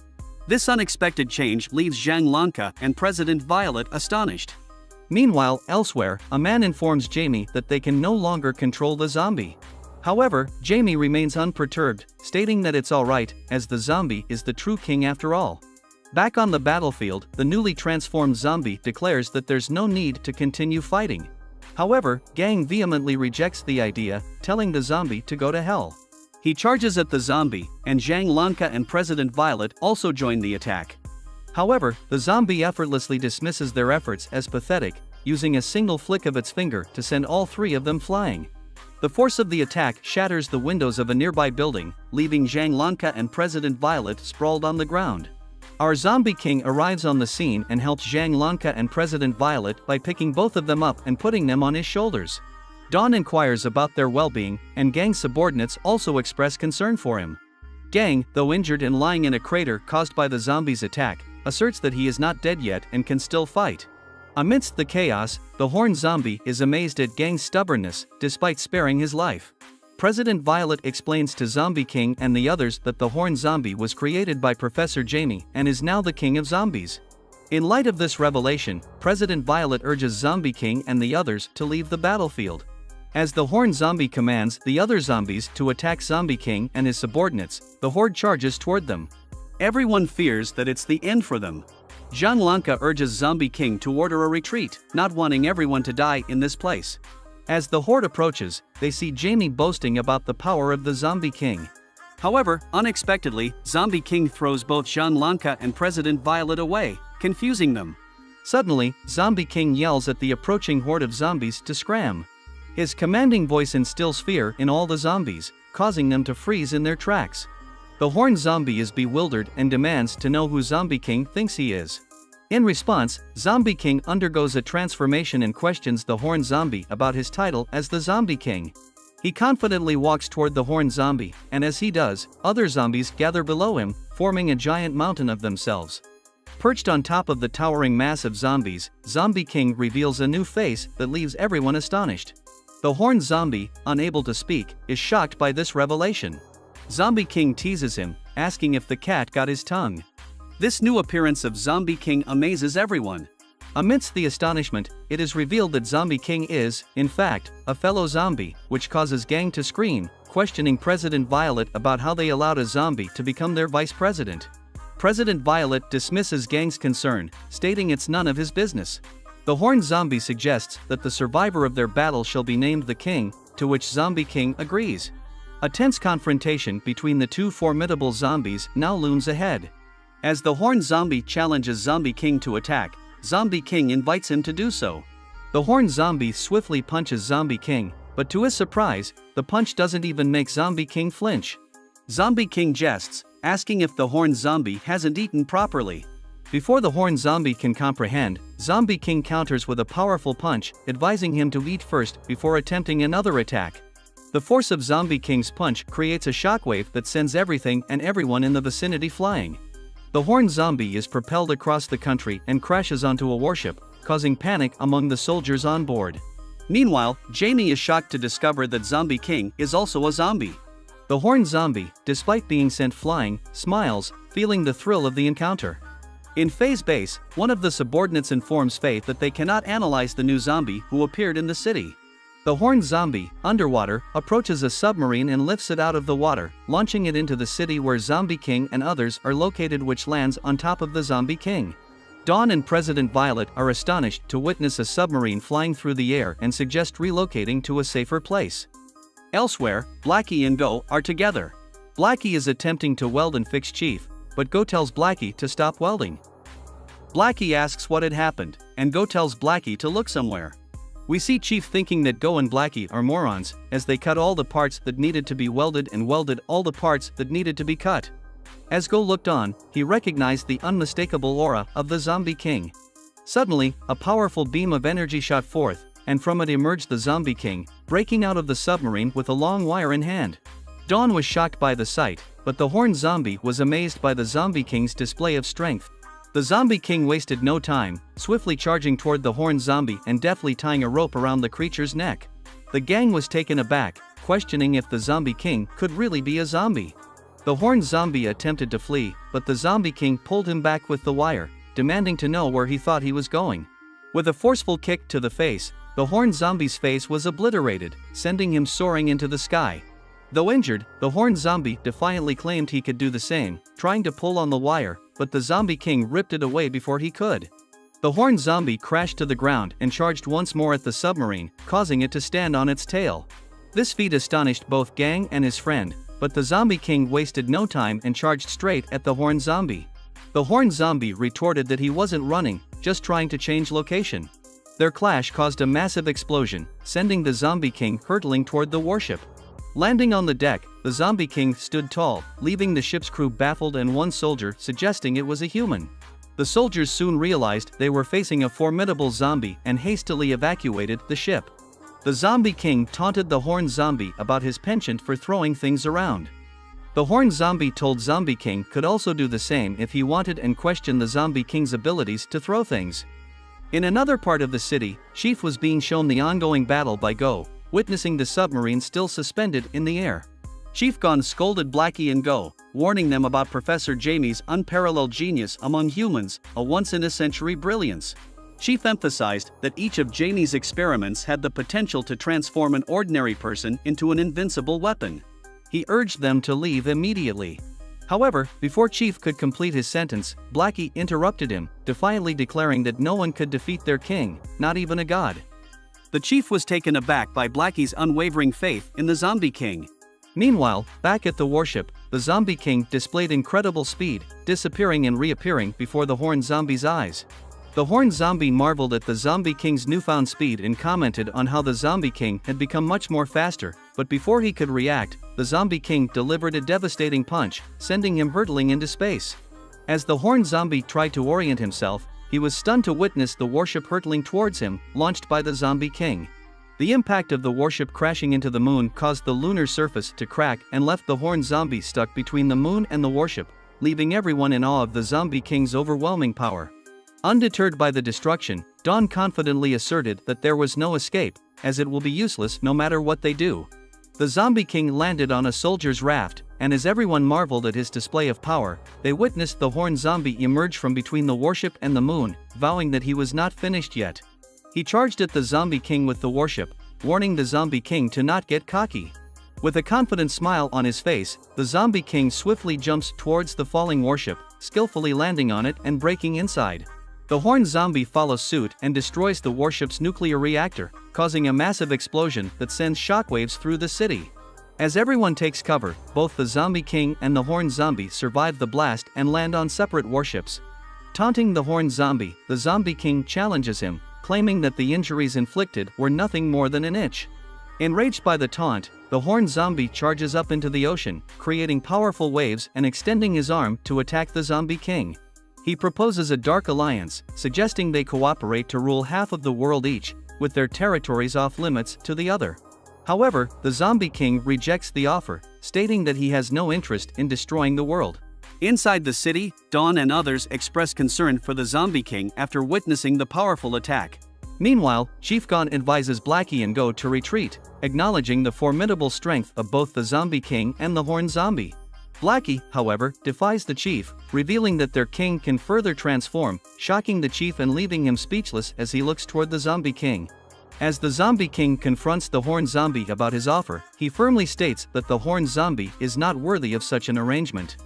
This unexpected change leaves Zhang Lanka and President Violet astonished. Meanwhile, elsewhere, a man informs Jamie that they can no longer control the zombie. However, Jamie remains unperturbed, stating that it's alright, as the zombie is the true king after all. Back on the battlefield, the newly transformed zombie declares that there's no need to continue fighting. However, Gang vehemently rejects the idea, telling the zombie to go to hell. He charges at the zombie, and Zhang Lanka and President Violet also join the attack. However, the zombie effortlessly dismisses their efforts as pathetic, using a single flick of its finger to send all three of them flying. The force of the attack shatters the windows of a nearby building, leaving Zhang Lanka and President Violet sprawled on the ground. Our Zombie King arrives on the scene and helps Zhang Lanka and President Violet by picking both of them up and putting them on his shoulders. Dawn inquires about their well-being, and Gang's subordinates also express concern for him. Gang, though injured and lying in a crater caused by the zombies' attack, asserts that he is not dead yet and can still fight. Amidst the chaos, the Horned Zombie is amazed at Gang's stubbornness, despite sparing his life. President Violet explains to Zombie King and the others that the Horned Zombie was created by Professor Jamie and is now the king of zombies. In light of this revelation, President Violet urges Zombie King and the others to leave the battlefield. As the Horned Zombie commands the other zombies to attack Zombie King and his subordinates, the horde charges toward them. Everyone fears that it's the end for them. Zhang Lanka urges Zombie King to order a retreat, not wanting everyone to die in this place. As the horde approaches, they see Jamie boasting about the power of the Zombie King. However, unexpectedly, Zombie King throws both Zhang Lanka and President Violet away, confusing them. Suddenly, Zombie King yells at the approaching horde of zombies to scram. His commanding voice instills fear in all the zombies, causing them to freeze in their tracks. The Horned Zombie is bewildered and demands to know who Zombie King thinks he is. In response, Zombie King undergoes a transformation and questions the Horned Zombie about his title as the Zombie King. He confidently walks toward the Horned Zombie, and as he does, other zombies gather below him, forming a giant mountain of themselves. Perched on top of the towering mass of zombies, Zombie King reveals a new face that leaves everyone astonished. The Horned Zombie, unable to speak, is shocked by this revelation. Zombie King teases him, asking if the cat got his tongue. This new appearance of Zombie King amazes everyone. Amidst the astonishment, it is revealed that Zombie King is, in fact, a fellow zombie, which causes Gang to scream, questioning President Violet about how they allowed a zombie to become their vice president. President Violet dismisses Gang's concern, stating it's none of his business. The Horned Zombie suggests that the survivor of their battle shall be named the King, to which Zombie King agrees. A tense confrontation between the two formidable zombies now looms ahead. As the Horned Zombie challenges Zombie King to attack, Zombie King invites him to do so. The Horned Zombie swiftly punches Zombie King, but to his surprise, the punch doesn't even make Zombie King flinch. Zombie King jests, asking if the Horned Zombie hasn't eaten properly. Before the Horned Zombie can comprehend, Zombie King counters with a powerful punch, advising him to eat first before attempting another attack. The force of Zombie King's punch creates a shockwave that sends everything and everyone in the vicinity flying. The Horned Zombie is propelled across the country and crashes onto a warship, causing panic among the soldiers on board. Meanwhile, Jamie is shocked to discover that Zombie King is also a zombie. The Horned Zombie, despite being sent flying, smiles, feeling the thrill of the encounter. In Faye's base, one of the subordinates informs Faye that they cannot analyze the new zombie who appeared in the city. The Horned Zombie, underwater, approaches a submarine and lifts it out of the water, launching it into the city where Zombie King and others are located, which lands on top of the Zombie King. Dawn and President Violet are astonished to witness a submarine flying through the air and suggest relocating to a safer place. Elsewhere, Blackie and Go are together. Blackie is attempting to weld and fix Chief, but Go tells Blackie to stop welding. Blackie asks what had happened, and Go tells Blackie to look somewhere. We see Chief thinking that Go and Blackie are morons, as they cut all the parts that needed to be welded and welded all the parts that needed to be cut. As Go looked on, he recognized the unmistakable aura of the Zombie King. Suddenly, a powerful beam of energy shot forth, and from it emerged the Zombie King, breaking out of the submarine with a long wire in hand. Dawn was shocked by the sight, but the Horned Zombie was amazed by the Zombie King's display of strength. The Zombie King wasted no time, swiftly charging toward the Horned Zombie and deftly tying a rope around the creature's neck. The gang was taken aback, questioning if the Zombie King could really be a zombie. The Horned Zombie attempted to flee, but the Zombie King pulled him back with the wire, demanding to know where he thought he was going. With a forceful kick to the face, the Horned Zombie's face was obliterated, sending him soaring into the sky. Though injured, the Horned Zombie defiantly claimed he could do the same, trying to pull on the wire, but the Zombie King ripped it away before he could. The Horned Zombie crashed to the ground and charged once more at the submarine, causing it to stand on its tail. This feat astonished both Gang and his friend, but the Zombie King wasted no time and charged straight at the Horned Zombie. The Horned Zombie retorted that he wasn't running, just trying to change location. Their clash caused a massive explosion, sending the Zombie King hurtling toward the warship. Landing on the deck, the Zombie King stood tall, leaving the ship's crew baffled and one soldier suggesting it was a human. The soldiers soon realized they were facing a formidable zombie and hastily evacuated the ship. The Zombie King taunted the Horned Zombie about his penchant for throwing things around. The Horned Zombie told Zombie King could also do the same if he wanted and questioned the Zombie King's abilities to throw things. In another part of the city, Chief was being shown the ongoing battle by Go, witnessing the submarine still suspended in the air. Chief Gon scolded Blackie and Go, warning them about Professor Jamie's unparalleled genius among humans, a once-in-a-century brilliance. Chief emphasized that each of Jamie's experiments had the potential to transform an ordinary person into an invincible weapon. He urged them to leave immediately. However, before Chief could complete his sentence, Blackie interrupted him, defiantly declaring that no one could defeat their king, not even a god. The Chief was taken aback by Blackie's unwavering faith in the Zombie King. Meanwhile, back at the warship, the Zombie King displayed incredible speed, disappearing and reappearing before the Horned Zombie's eyes. The Horned Zombie marveled at the Zombie King's newfound speed and commented on how the Zombie King had become much more faster, but before he could react, the Zombie King delivered a devastating punch, sending him hurtling into space. As the Horned Zombie tried to orient himself, he was stunned to witness the warship hurtling towards him, launched by the Zombie King. The impact of the warship crashing into the moon caused the lunar surface to crack and left the Horned Zombie stuck between the moon and the warship, leaving everyone in awe of the Zombie King's overwhelming power. Undeterred by the destruction, Dawn confidently asserted that there was no escape, as it will be useless no matter what they do. The Zombie King landed on a soldier's raft, and as everyone marveled at his display of power, they witnessed the Horned Zombie emerge from between the warship and the moon, vowing that he was not finished yet. He charged at the Zombie King with the warship, warning the Zombie King to not get cocky. With a confident smile on his face, the Zombie King swiftly jumps towards the falling warship, skillfully landing on it and breaking inside. The horned zombie follows suit and destroys the warship's nuclear reactor, causing a massive explosion that sends shockwaves through the city. As everyone takes cover, both the Zombie King and the horned zombie survive the blast and land on separate warships. Taunting the horned zombie, the Zombie King challenges him, claiming that the injuries inflicted were nothing more than an itch. Enraged by the taunt, the horned zombie charges up into the ocean, creating powerful waves and extending his arm to attack the Zombie King. He proposes a dark alliance, suggesting they cooperate to rule half of the world each, with their territories off limits to the other. However, the Zombie King rejects the offer, stating that he has no interest in destroying the world. Inside the city, Dawn and others express concern for the Zombie King after witnessing the powerful attack. Meanwhile, Chief Gon advises Blackie and Go to retreat, acknowledging the formidable strength of both the Zombie King and the horned zombie. Blackie, however, defies the chief, revealing that their king can further transform, shocking the chief and leaving him speechless as he looks toward the Zombie King. As the Zombie King confronts the horned zombie about his offer, he firmly states that the horned zombie is not worthy of such an arrangement.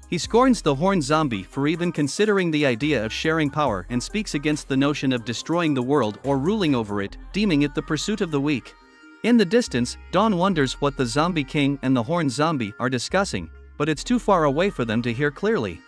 He scorns the horned zombie for even considering the idea of sharing power and speaks against the notion of destroying the world or ruling over it, deeming it the pursuit of the weak. In the distance, Dawn wonders what the Zombie King and the horned zombie are discussing, but it's too far away for them to hear clearly.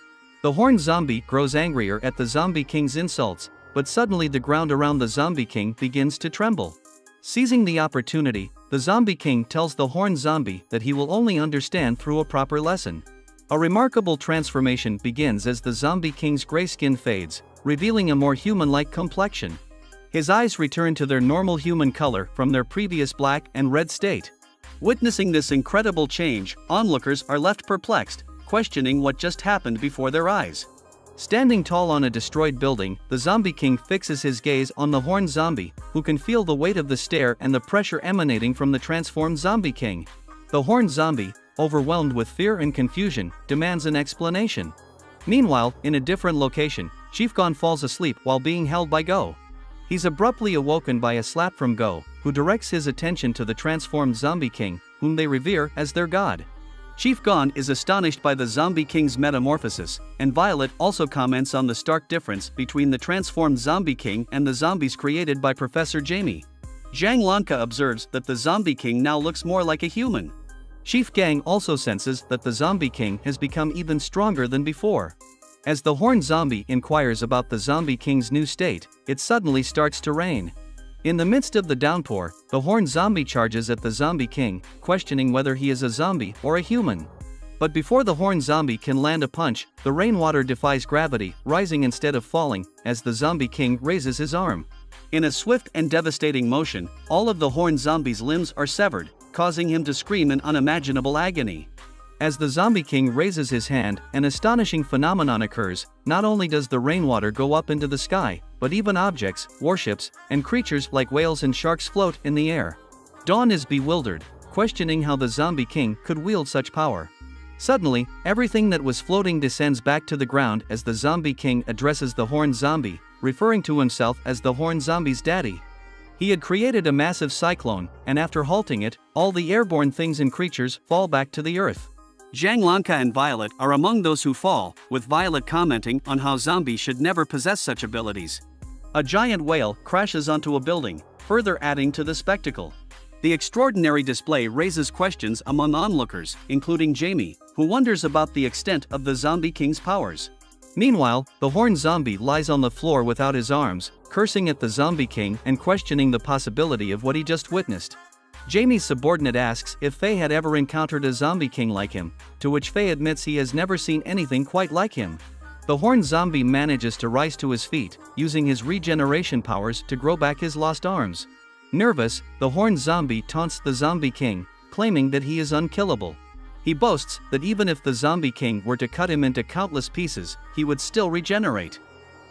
The horned zombie grows angrier at the Zombie King's insults, but suddenly the ground around the Zombie King begins to tremble. Seizing the opportunity, the Zombie King tells the horned zombie that he will only understand through a proper lesson. A remarkable transformation begins as the Zombie King's gray skin fades, revealing a more human-like complexion. His eyes return to their normal human color from their previous black and red state. Witnessing this incredible change, onlookers are left perplexed, questioning what just happened before their eyes. Standing tall on a destroyed building, the Zombie King fixes his gaze on the horned zombie, who can feel the weight of the stare and the pressure emanating from the transformed Zombie King. The horned zombie, overwhelmed with fear and confusion, demands an explanation. Meanwhile, in a different location, Chief Gon falls asleep while being held by Go. He's abruptly awoken by a slap from Go, who directs his attention to the transformed Zombie King, whom they revere as their god. Chief Gon is astonished by the Zombie King's metamorphosis, and Violet also comments on the stark difference between the transformed Zombie King and the zombies created by Professor Jamie. Zhang Lanka observes that the Zombie King now looks more like a human. Chief Gang also senses that the Zombie King has become even stronger than before. As the horned zombie inquires about the Zombie King's new state, it suddenly starts to rain. In the midst of the downpour, the horned zombie charges at the Zombie King, questioning whether he is a zombie or a human. But before the horned zombie can land a punch, the rainwater defies gravity, rising instead of falling, as the Zombie King raises his arm. In a swift and devastating motion, all of the horned zombie's limbs are severed, causing him to scream in unimaginable agony. As the Zombie King raises his hand, an astonishing phenomenon occurs. Not only does the rainwater go up into the sky, but even objects, warships, and creatures like whales and sharks float in the air. Dawn is bewildered, questioning how the Zombie King could wield such power. Suddenly, everything that was floating descends back to the ground as the Zombie King addresses the horned zombie, referring to himself as the horned zombie's daddy. He had created a massive cyclone, and after halting it, all the airborne things and creatures fall back to the earth. Zhang Lanka and Violet are among those who fall, with Violet commenting on how zombies should never possess such abilities. A giant whale crashes onto a building, further adding to the spectacle. The extraordinary display raises questions among onlookers, including Jamie, who wonders about the extent of the Zombie King's powers. Meanwhile, the horned zombie lies on the floor without his arms, cursing at the Zombie King and questioning the possibility of what he just witnessed. Jamie's subordinate asks if Faye had ever encountered a Zombie King like him, to which Faye admits he has never seen anything quite like him. The horned zombie manages to rise to his feet, using his regeneration powers to grow back his lost arms. Nervous, the horned zombie taunts the Zombie King, claiming that he is unkillable. He boasts that even if the Zombie King were to cut him into countless pieces, he would still regenerate.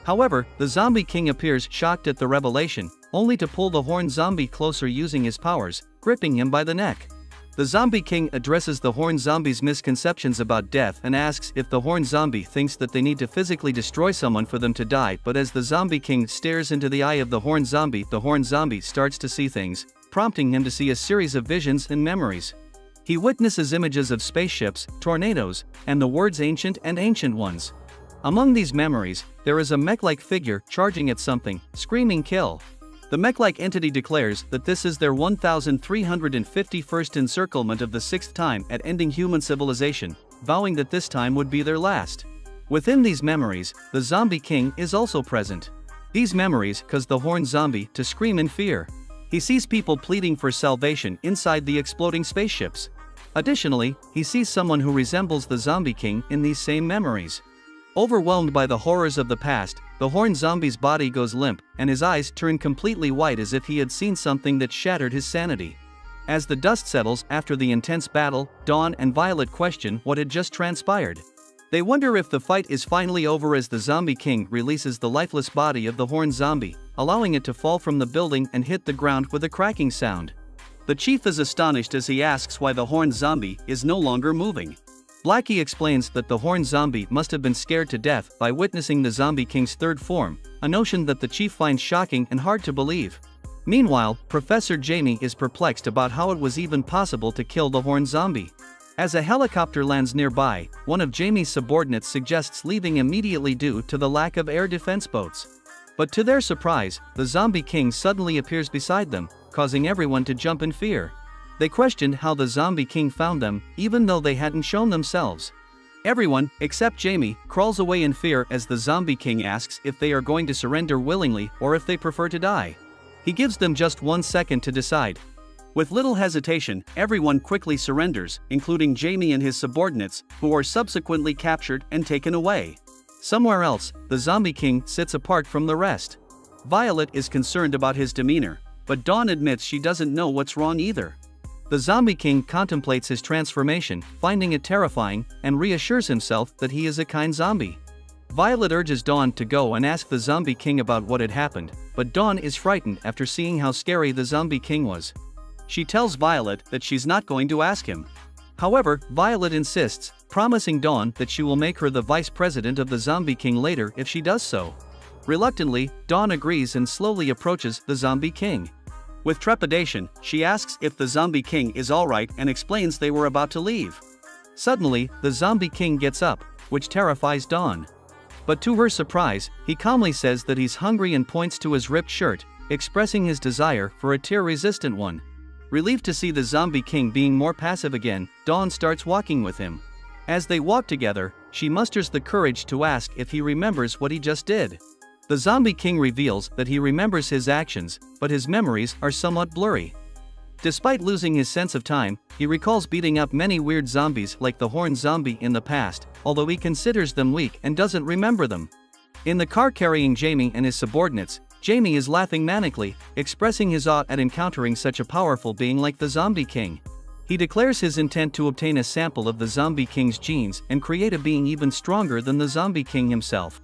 However, the Zombie King appears shocked at the revelation, only to pull the horned zombie closer using his powers, gripping him by the neck. The Zombie King addresses the horned zombie's misconceptions about death and asks if the horned zombie thinks that they need to physically destroy someone for them to die, but as the Zombie King stares into the eye of the horned zombie starts to see things, prompting him to see a series of visions and memories. He witnesses images of spaceships, tornadoes, and the words ancient and ancient ones. Among these memories, there is a mech-like figure charging at something, screaming kill. The mech-like entity declares that this is their 1351st encirclement of the 6th time at ending human civilization, vowing that this time would be their last. Within these memories, the Zombie King is also present. These memories cause the horned zombie to scream in fear. He sees people pleading for salvation inside the exploding spaceships. Additionally, he sees someone who resembles the Zombie King in these same memories. Overwhelmed by the horrors of the past, the horned zombie's body goes limp, and his eyes turn completely white as if he had seen something that shattered his sanity. As the dust settles after the intense battle, Dawn and Violet question what had just transpired. They wonder if the fight is finally over as the Zombie King releases the lifeless body of the horned zombie, allowing it to fall from the building and hit the ground with a cracking sound. The chief is astonished as he asks why the horned zombie is no longer moving. Blackie explains that the horned zombie must have been scared to death by witnessing the Zombie King's third form, a notion that the chief finds shocking and hard to believe. Meanwhile, Professor Jamie is perplexed about how it was even possible to kill the horned zombie. As a helicopter lands nearby, one of Jamie's subordinates suggests leaving immediately due to the lack of air defense boats. But to their surprise, the Zombie King suddenly appears beside them, causing everyone to jump in fear. They questioned how the Zombie King found them, even though they hadn't shown themselves. Everyone, except Jamie, crawls away in fear as the Zombie King asks if they are going to surrender willingly or if they prefer to die. He gives them just 1 second to decide. With little hesitation, everyone quickly surrenders, including Jamie and his subordinates, who are subsequently captured and taken away. Somewhere else, the Zombie King sits apart from the rest. Violet is concerned about his demeanor, but Dawn admits she doesn't know what's wrong either. The Zombie King contemplates his transformation, finding it terrifying, and reassures himself that he is a kind zombie. Violet urges Dawn to go and ask the Zombie King about what had happened, but Dawn is frightened after seeing how scary the Zombie King was. She tells Violet that she's not going to ask him. However, Violet insists, promising Dawn that she will make her the vice president of the Zombie King later if she does so. Reluctantly, Dawn agrees and slowly approaches the Zombie King. With trepidation, she asks if the Zombie King is alright and explains they were about to leave. Suddenly, the Zombie King gets up, which terrifies Dawn. But to her surprise, he calmly says that he's hungry and points to his ripped shirt, expressing his desire for a tear-resistant one. Relieved to see the Zombie King being more passive again, Dawn starts walking with him. As they walk together, she musters the courage to ask if he remembers what he just did. The Zombie King reveals that he remembers his actions, but his memories are somewhat blurry. Despite losing his sense of time, he recalls beating up many weird zombies like the horned zombie in the past, although he considers them weak and doesn't remember them. In the car carrying Jamie and his subordinates, Jamie is laughing manically, expressing his awe at encountering such a powerful being like the Zombie King. He declares his intent to obtain a sample of the Zombie King's genes and create a being even stronger than the Zombie King himself.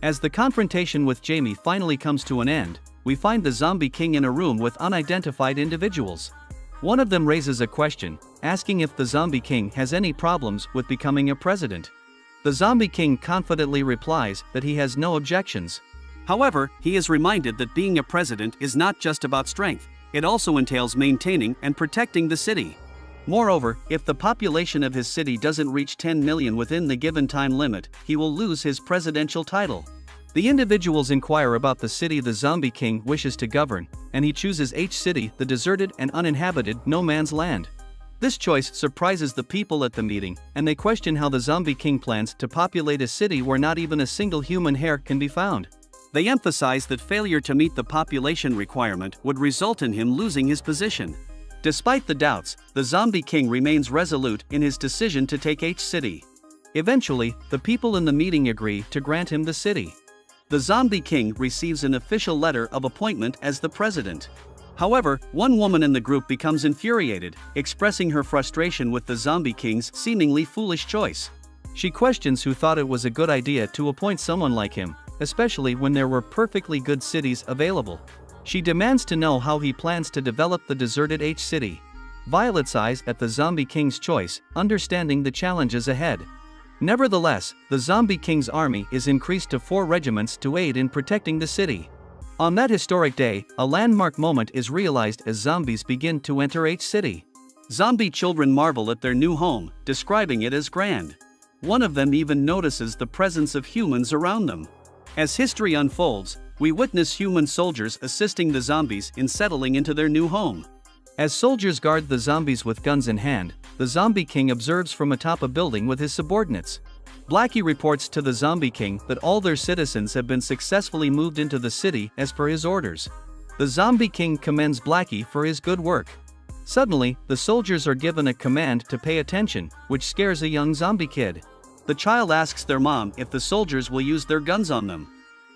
As the confrontation with Jamie finally comes to an end, we find the Zombie King in a room with unidentified individuals. One of them raises a question, asking if the Zombie King has any problems with becoming a president. The Zombie King confidently replies that he has no objections. However, he is reminded that being a president is not just about strength, it also entails maintaining and protecting the city. Moreover, if the population of his city doesn't reach 10 million within the given time limit, he will lose his presidential title. The individuals inquire about the city the Zombie King wishes to govern, and he chooses H City, the deserted and uninhabited no man's land. This choice surprises the people at the meeting, and they question how the Zombie King plans to populate a city where not even a single human hair can be found. They emphasize that failure to meet the population requirement would result in him losing his position. Despite the doubts, the Zombie King remains resolute in his decision to take H City. Eventually, the people in the meeting agree to grant him the city. The Zombie King receives an official letter of appointment as the president. However, one woman in the group becomes infuriated, expressing her frustration with the Zombie King's seemingly foolish choice. She questions who thought it was a good idea to appoint someone like him, especially when there were perfectly good cities available. She demands to know how he plans to develop the deserted H City. Violet sighs at the Zombie King's choice, understanding the challenges ahead. Nevertheless, the Zombie King's army is increased to 4 regiments to aid in protecting the city. On that historic day, a landmark moment is realized as zombies begin to enter H City. Zombie children marvel at their new home, describing it as grand. One of them even notices the presence of humans around them. As history unfolds, we witness human soldiers assisting the zombies in settling into their new home. As soldiers guard the zombies with guns in hand, the Zombie King observes from atop a building with his subordinates. Blackie reports to the Zombie King that all their citizens have been successfully moved into the city as per his orders. The Zombie King commends Blackie for his good work. Suddenly, the soldiers are given a command to pay attention, which scares a young zombie kid. The child asks their mom if the soldiers will use their guns on them.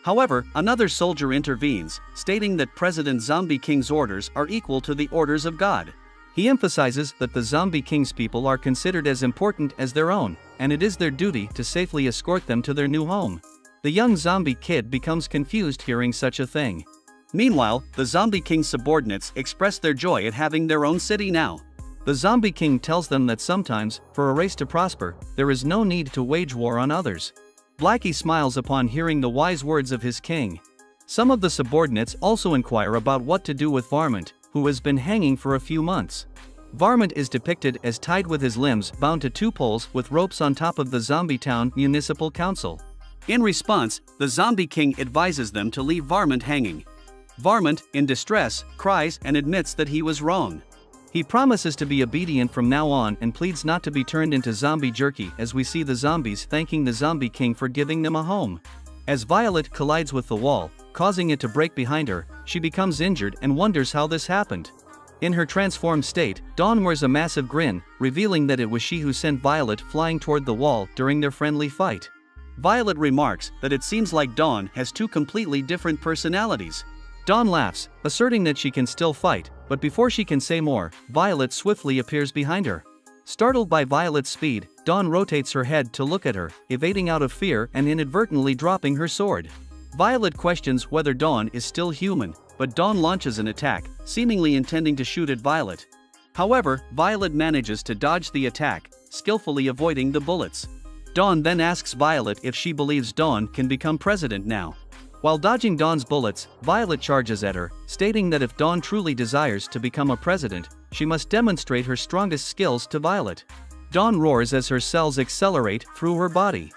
However, another soldier intervenes, stating that President Zombie King's orders are equal to the orders of God. He emphasizes that the Zombie King's people are considered as important as their own, and it is their duty to safely escort them to their new home. The young zombie kid becomes confused hearing such a thing. Meanwhile, the Zombie King's subordinates express their joy at having their own city now. The Zombie King tells them that sometimes, for a race to prosper, there is no need to wage war on others. Blackie smiles upon hearing the wise words of his king. Some of the subordinates also inquire about what to do with Varmint, who has been hanging for a few months. Varmint is depicted as tied with his limbs bound to two poles with ropes on top of the Zombie Town Municipal Council. In response, the Zombie King advises them to leave Varmint hanging. Varmint, in distress, cries and admits that he was wrong. He promises to be obedient from now on and pleads not to be turned into zombie jerky as we see the zombies thanking the Zombie King for giving them a home. As Violet collides with the wall, causing it to break behind her, she becomes injured and wonders how this happened. In her transformed state, Dawn wears a massive grin, revealing that it was she who sent Violet flying toward the wall during their friendly fight. Violet remarks that it seems like Dawn has two completely different personalities. Dawn laughs, asserting that she can still fight, but before she can say more, Violet swiftly appears behind her. Startled by Violet's speed, Dawn rotates her head to look at her, evading out of fear and inadvertently dropping her sword. Violet questions whether Dawn is still human, but Dawn launches an attack, seemingly intending to shoot at Violet. However, Violet manages to dodge the attack, skillfully avoiding the bullets. Dawn then asks Violet if she believes Dawn can become president now. While dodging Dawn's bullets, Violet charges at her, stating that if Dawn truly desires to become a president, she must demonstrate her strongest skills to Violet. Dawn roars as her cells accelerate through her body.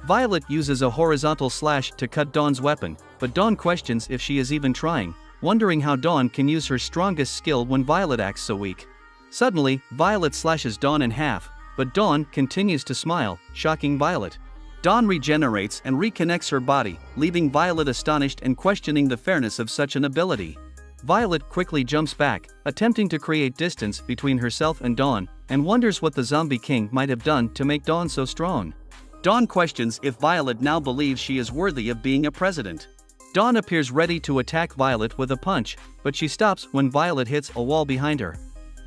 Violet uses a horizontal slash to cut Dawn's weapon, but Dawn questions if she is even trying, wondering how Dawn can use her strongest skill when Violet acts so weak. Suddenly, Violet slashes Dawn in half, but Dawn continues to smile, shocking Violet. Dawn regenerates and reconnects her body, leaving Violet astonished and questioning the fairness of such an ability. Violet quickly jumps back, attempting to create distance between herself and Dawn, and wonders what the Zombie King might have done to make Dawn so strong. Dawn questions if Violet now believes she is worthy of being a president. Dawn appears ready to attack Violet with a punch, but she stops when Violet hits a wall behind her.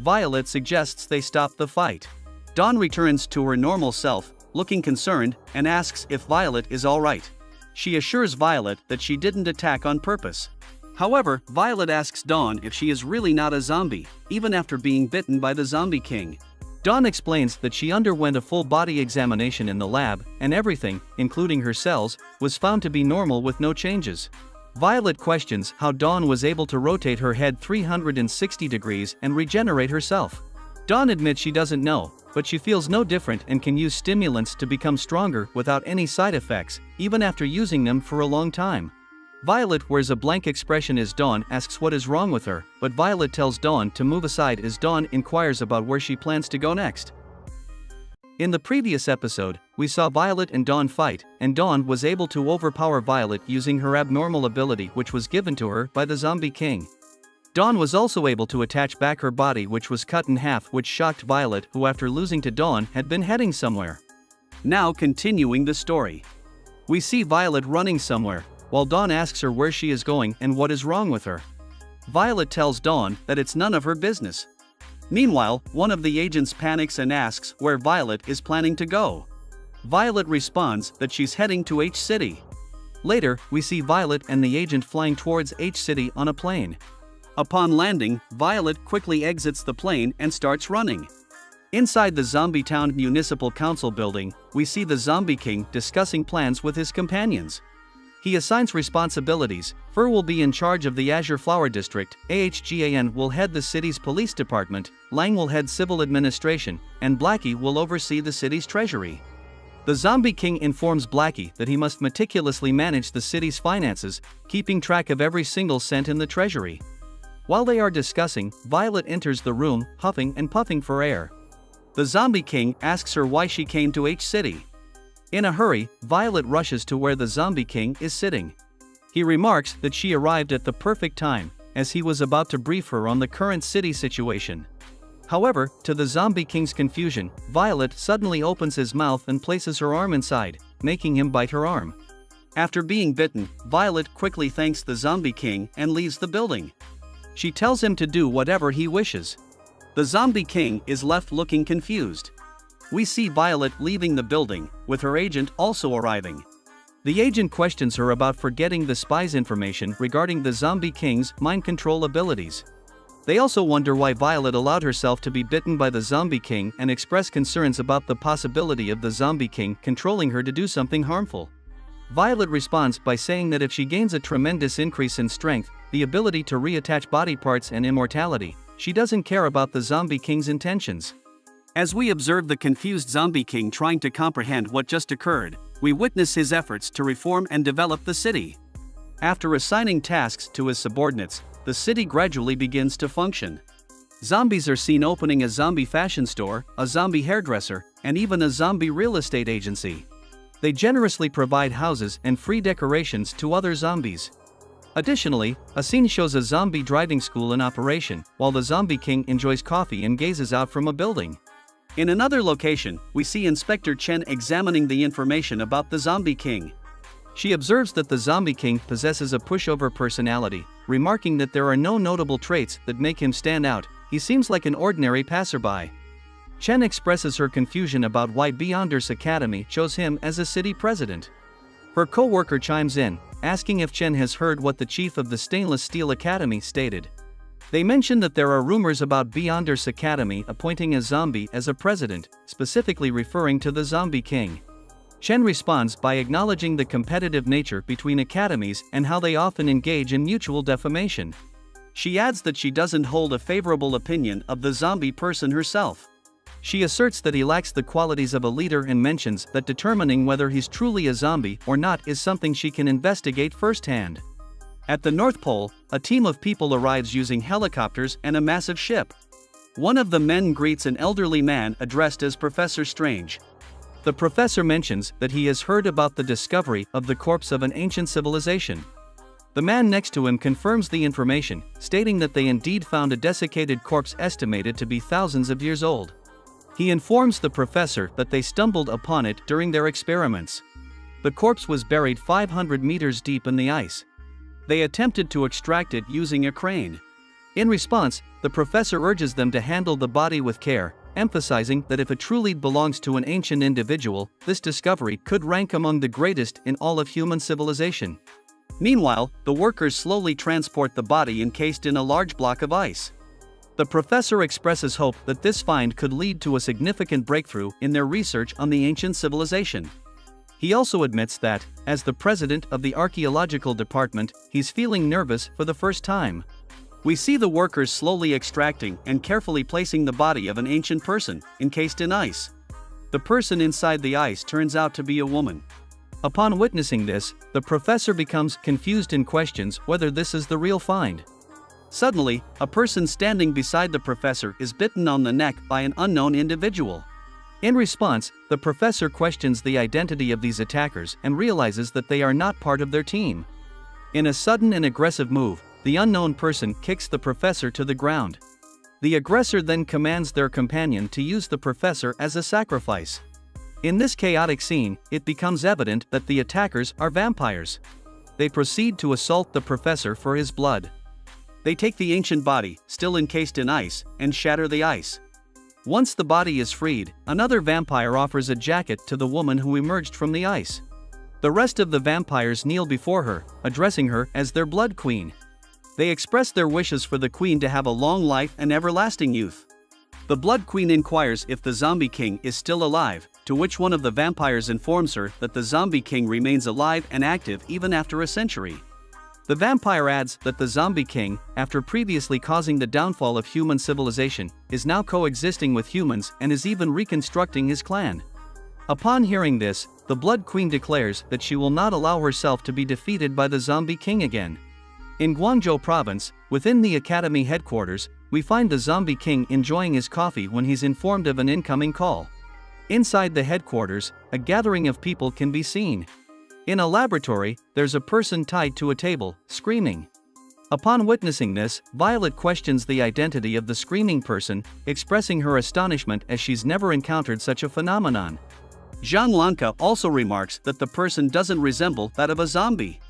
Violet suggests they stop the fight. Dawn returns to her normal self, looking concerned, and asks if Violet is alright. She assures Violet that she didn't attack on purpose. However, Violet asks Dawn if she is really not a zombie, even after being bitten by the Zombie King. Dawn explains that she underwent a full body examination in the lab, and everything, including her cells, was found to be normal with no changes. Violet questions how Dawn was able to rotate her head 360 degrees and regenerate herself. Dawn admits she doesn't know, but she feels no different and can use stimulants to become stronger without any side effects, even after using them for a long time. Violet wears a blank expression as Dawn asks what is wrong with her, but Violet tells Dawn to move aside as Dawn inquires about where she plans to go next. In the previous episode, we saw Violet and Dawn fight, and Dawn was able to overpower Violet using her abnormal ability which was given to her by the Zombie King. Dawn was also able to attach back her body which was cut in half, which shocked Violet, who after losing to Dawn had been heading somewhere. Now continuing the story. We see Violet running somewhere, while Dawn asks her where she is going and what is wrong with her. Violet tells Dawn that it's none of her business. Meanwhile, one of the agents panics and asks where Violet is planning to go. Violet responds that she's heading to H City. Later, we see Violet and the agent flying towards H City on a plane. Upon landing, Violet quickly exits the plane and starts running. Inside the Zombie Town Municipal Council building, we see the Zombie King discussing plans with his companions. He assigns responsibilities. Fur will be in charge of the Azure Flower District, AHGAN will head the city's police department, Lang will head civil administration, and Blackie will oversee the city's treasury. The Zombie King informs Blackie that he must meticulously manage the city's finances, keeping track of every single cent in the treasury. While they are discussing, Violet enters the room, huffing and puffing for air. The Zombie King asks her why she came to H City. In a hurry, Violet rushes to where the Zombie King is sitting. He remarks that she arrived at the perfect time, as he was about to brief her on the current city situation. However, to the Zombie King's confusion, Violet suddenly opens his mouth and places her arm inside, making him bite her arm. After being bitten, Violet quickly thanks the Zombie King and leaves the building. She tells him to do whatever he wishes. The Zombie King is left looking confused. We see Violet leaving the building, with her agent also arriving. The agent questions her about forgetting the spy's information regarding the Zombie King's mind control abilities. They also wonder why Violet allowed herself to be bitten by the Zombie King and express concerns about the possibility of the Zombie King controlling her to do something harmful. Violet responds by saying that if she gains a tremendous increase in strength, the ability to reattach body parts and immortality, she doesn't care about the Zombie King's intentions. As we observe the confused Zombie King trying to comprehend what just occurred, we witness his efforts to reform and develop the city. After assigning tasks to his subordinates, the city gradually begins to function. Zombies are seen opening a zombie fashion store, a zombie hairdresser, and even a zombie real estate agency. They generously provide houses and free decorations to other zombies. Additionally, a scene shows a zombie driving school in operation, while the Zombie King enjoys coffee and gazes out from a building. In another location, we see Inspector Chen examining the information about the Zombie King. She observes that the Zombie King possesses a pushover personality, remarking that there are no notable traits that make him stand out. He seems like an ordinary passerby. Chen expresses her confusion about why Beyonders Academy chose him as a city president. Her co-worker chimes in, asking if Chen has heard what the chief of the Stainless Steel Academy stated. They mention that there are rumors about Beyonders Academy appointing a zombie as a president, specifically referring to the Zombie King. Chen responds by acknowledging the competitive nature between academies and how they often engage in mutual defamation. She adds that she doesn't hold a favorable opinion of the zombie person herself. She asserts that he lacks the qualities of a leader and mentions that determining whether he's truly a zombie or not is something she can investigate firsthand. At the North Pole, a team of people arrives using helicopters and a massive ship. One of the men greets an elderly man addressed as Professor Strange. The professor mentions that he has heard about the discovery of the corpse of an ancient civilization. The man next to him confirms the information, stating that they indeed found a desiccated corpse estimated to be thousands of years old. He informs the professor that they stumbled upon it during their experiments. The corpse was buried 500 meters deep in the ice. They attempted to extract it using a crane. In response, the professor urges them to handle the body with care, emphasizing that if it truly belongs to an ancient individual, this discovery could rank among the greatest in all of human civilization. Meanwhile, the workers slowly transport the body encased in a large block of ice. The professor expresses hope that this find could lead to a significant breakthrough in their research on the ancient civilization. He also admits that, as the president of the archaeological department, he's feeling nervous for the first time. We see the workers slowly extracting and carefully placing the body of an ancient person, encased in ice. The person inside the ice turns out to be a woman. Upon witnessing this, the professor becomes confused and questions whether this is the real find. Suddenly, a person standing beside the professor is bitten on the neck by an unknown individual. In response, the professor questions the identity of these attackers and realizes that they are not part of their team. In a sudden and aggressive move, the unknown person kicks the professor to the ground. The aggressor then commands their companion to use the professor as a sacrifice. In this chaotic scene, it becomes evident that the attackers are vampires. They proceed to assault the professor for his blood. They take the ancient body, still encased in ice, and shatter the ice. Once the body is freed, another vampire offers a jacket to the woman who emerged from the ice. The rest of the vampires kneel before her, addressing her as their blood queen. They express their wishes for the queen to have a long life and everlasting youth. The Blood Queen inquires if the Zombie King is still alive, to which one of the vampires informs her that the Zombie King remains alive and active even after a century. The vampire adds that the Zombie King, after previously causing the downfall of human civilization, is now coexisting with humans and is even reconstructing his clan. Upon hearing this, the Blood Queen declares that she will not allow herself to be defeated by the Zombie King again. In Guangzhou province, within the academy headquarters, we find the Zombie King enjoying his coffee when he's informed of an incoming call. Inside the headquarters, a gathering of people can be seen. In a laboratory, there's a person tied to a table, screaming. Upon witnessing this, Violet questions the identity of the screaming person, expressing her astonishment as she's never encountered such a phenomenon. Zhang Lanka also remarks that the person doesn't resemble that of a zombie.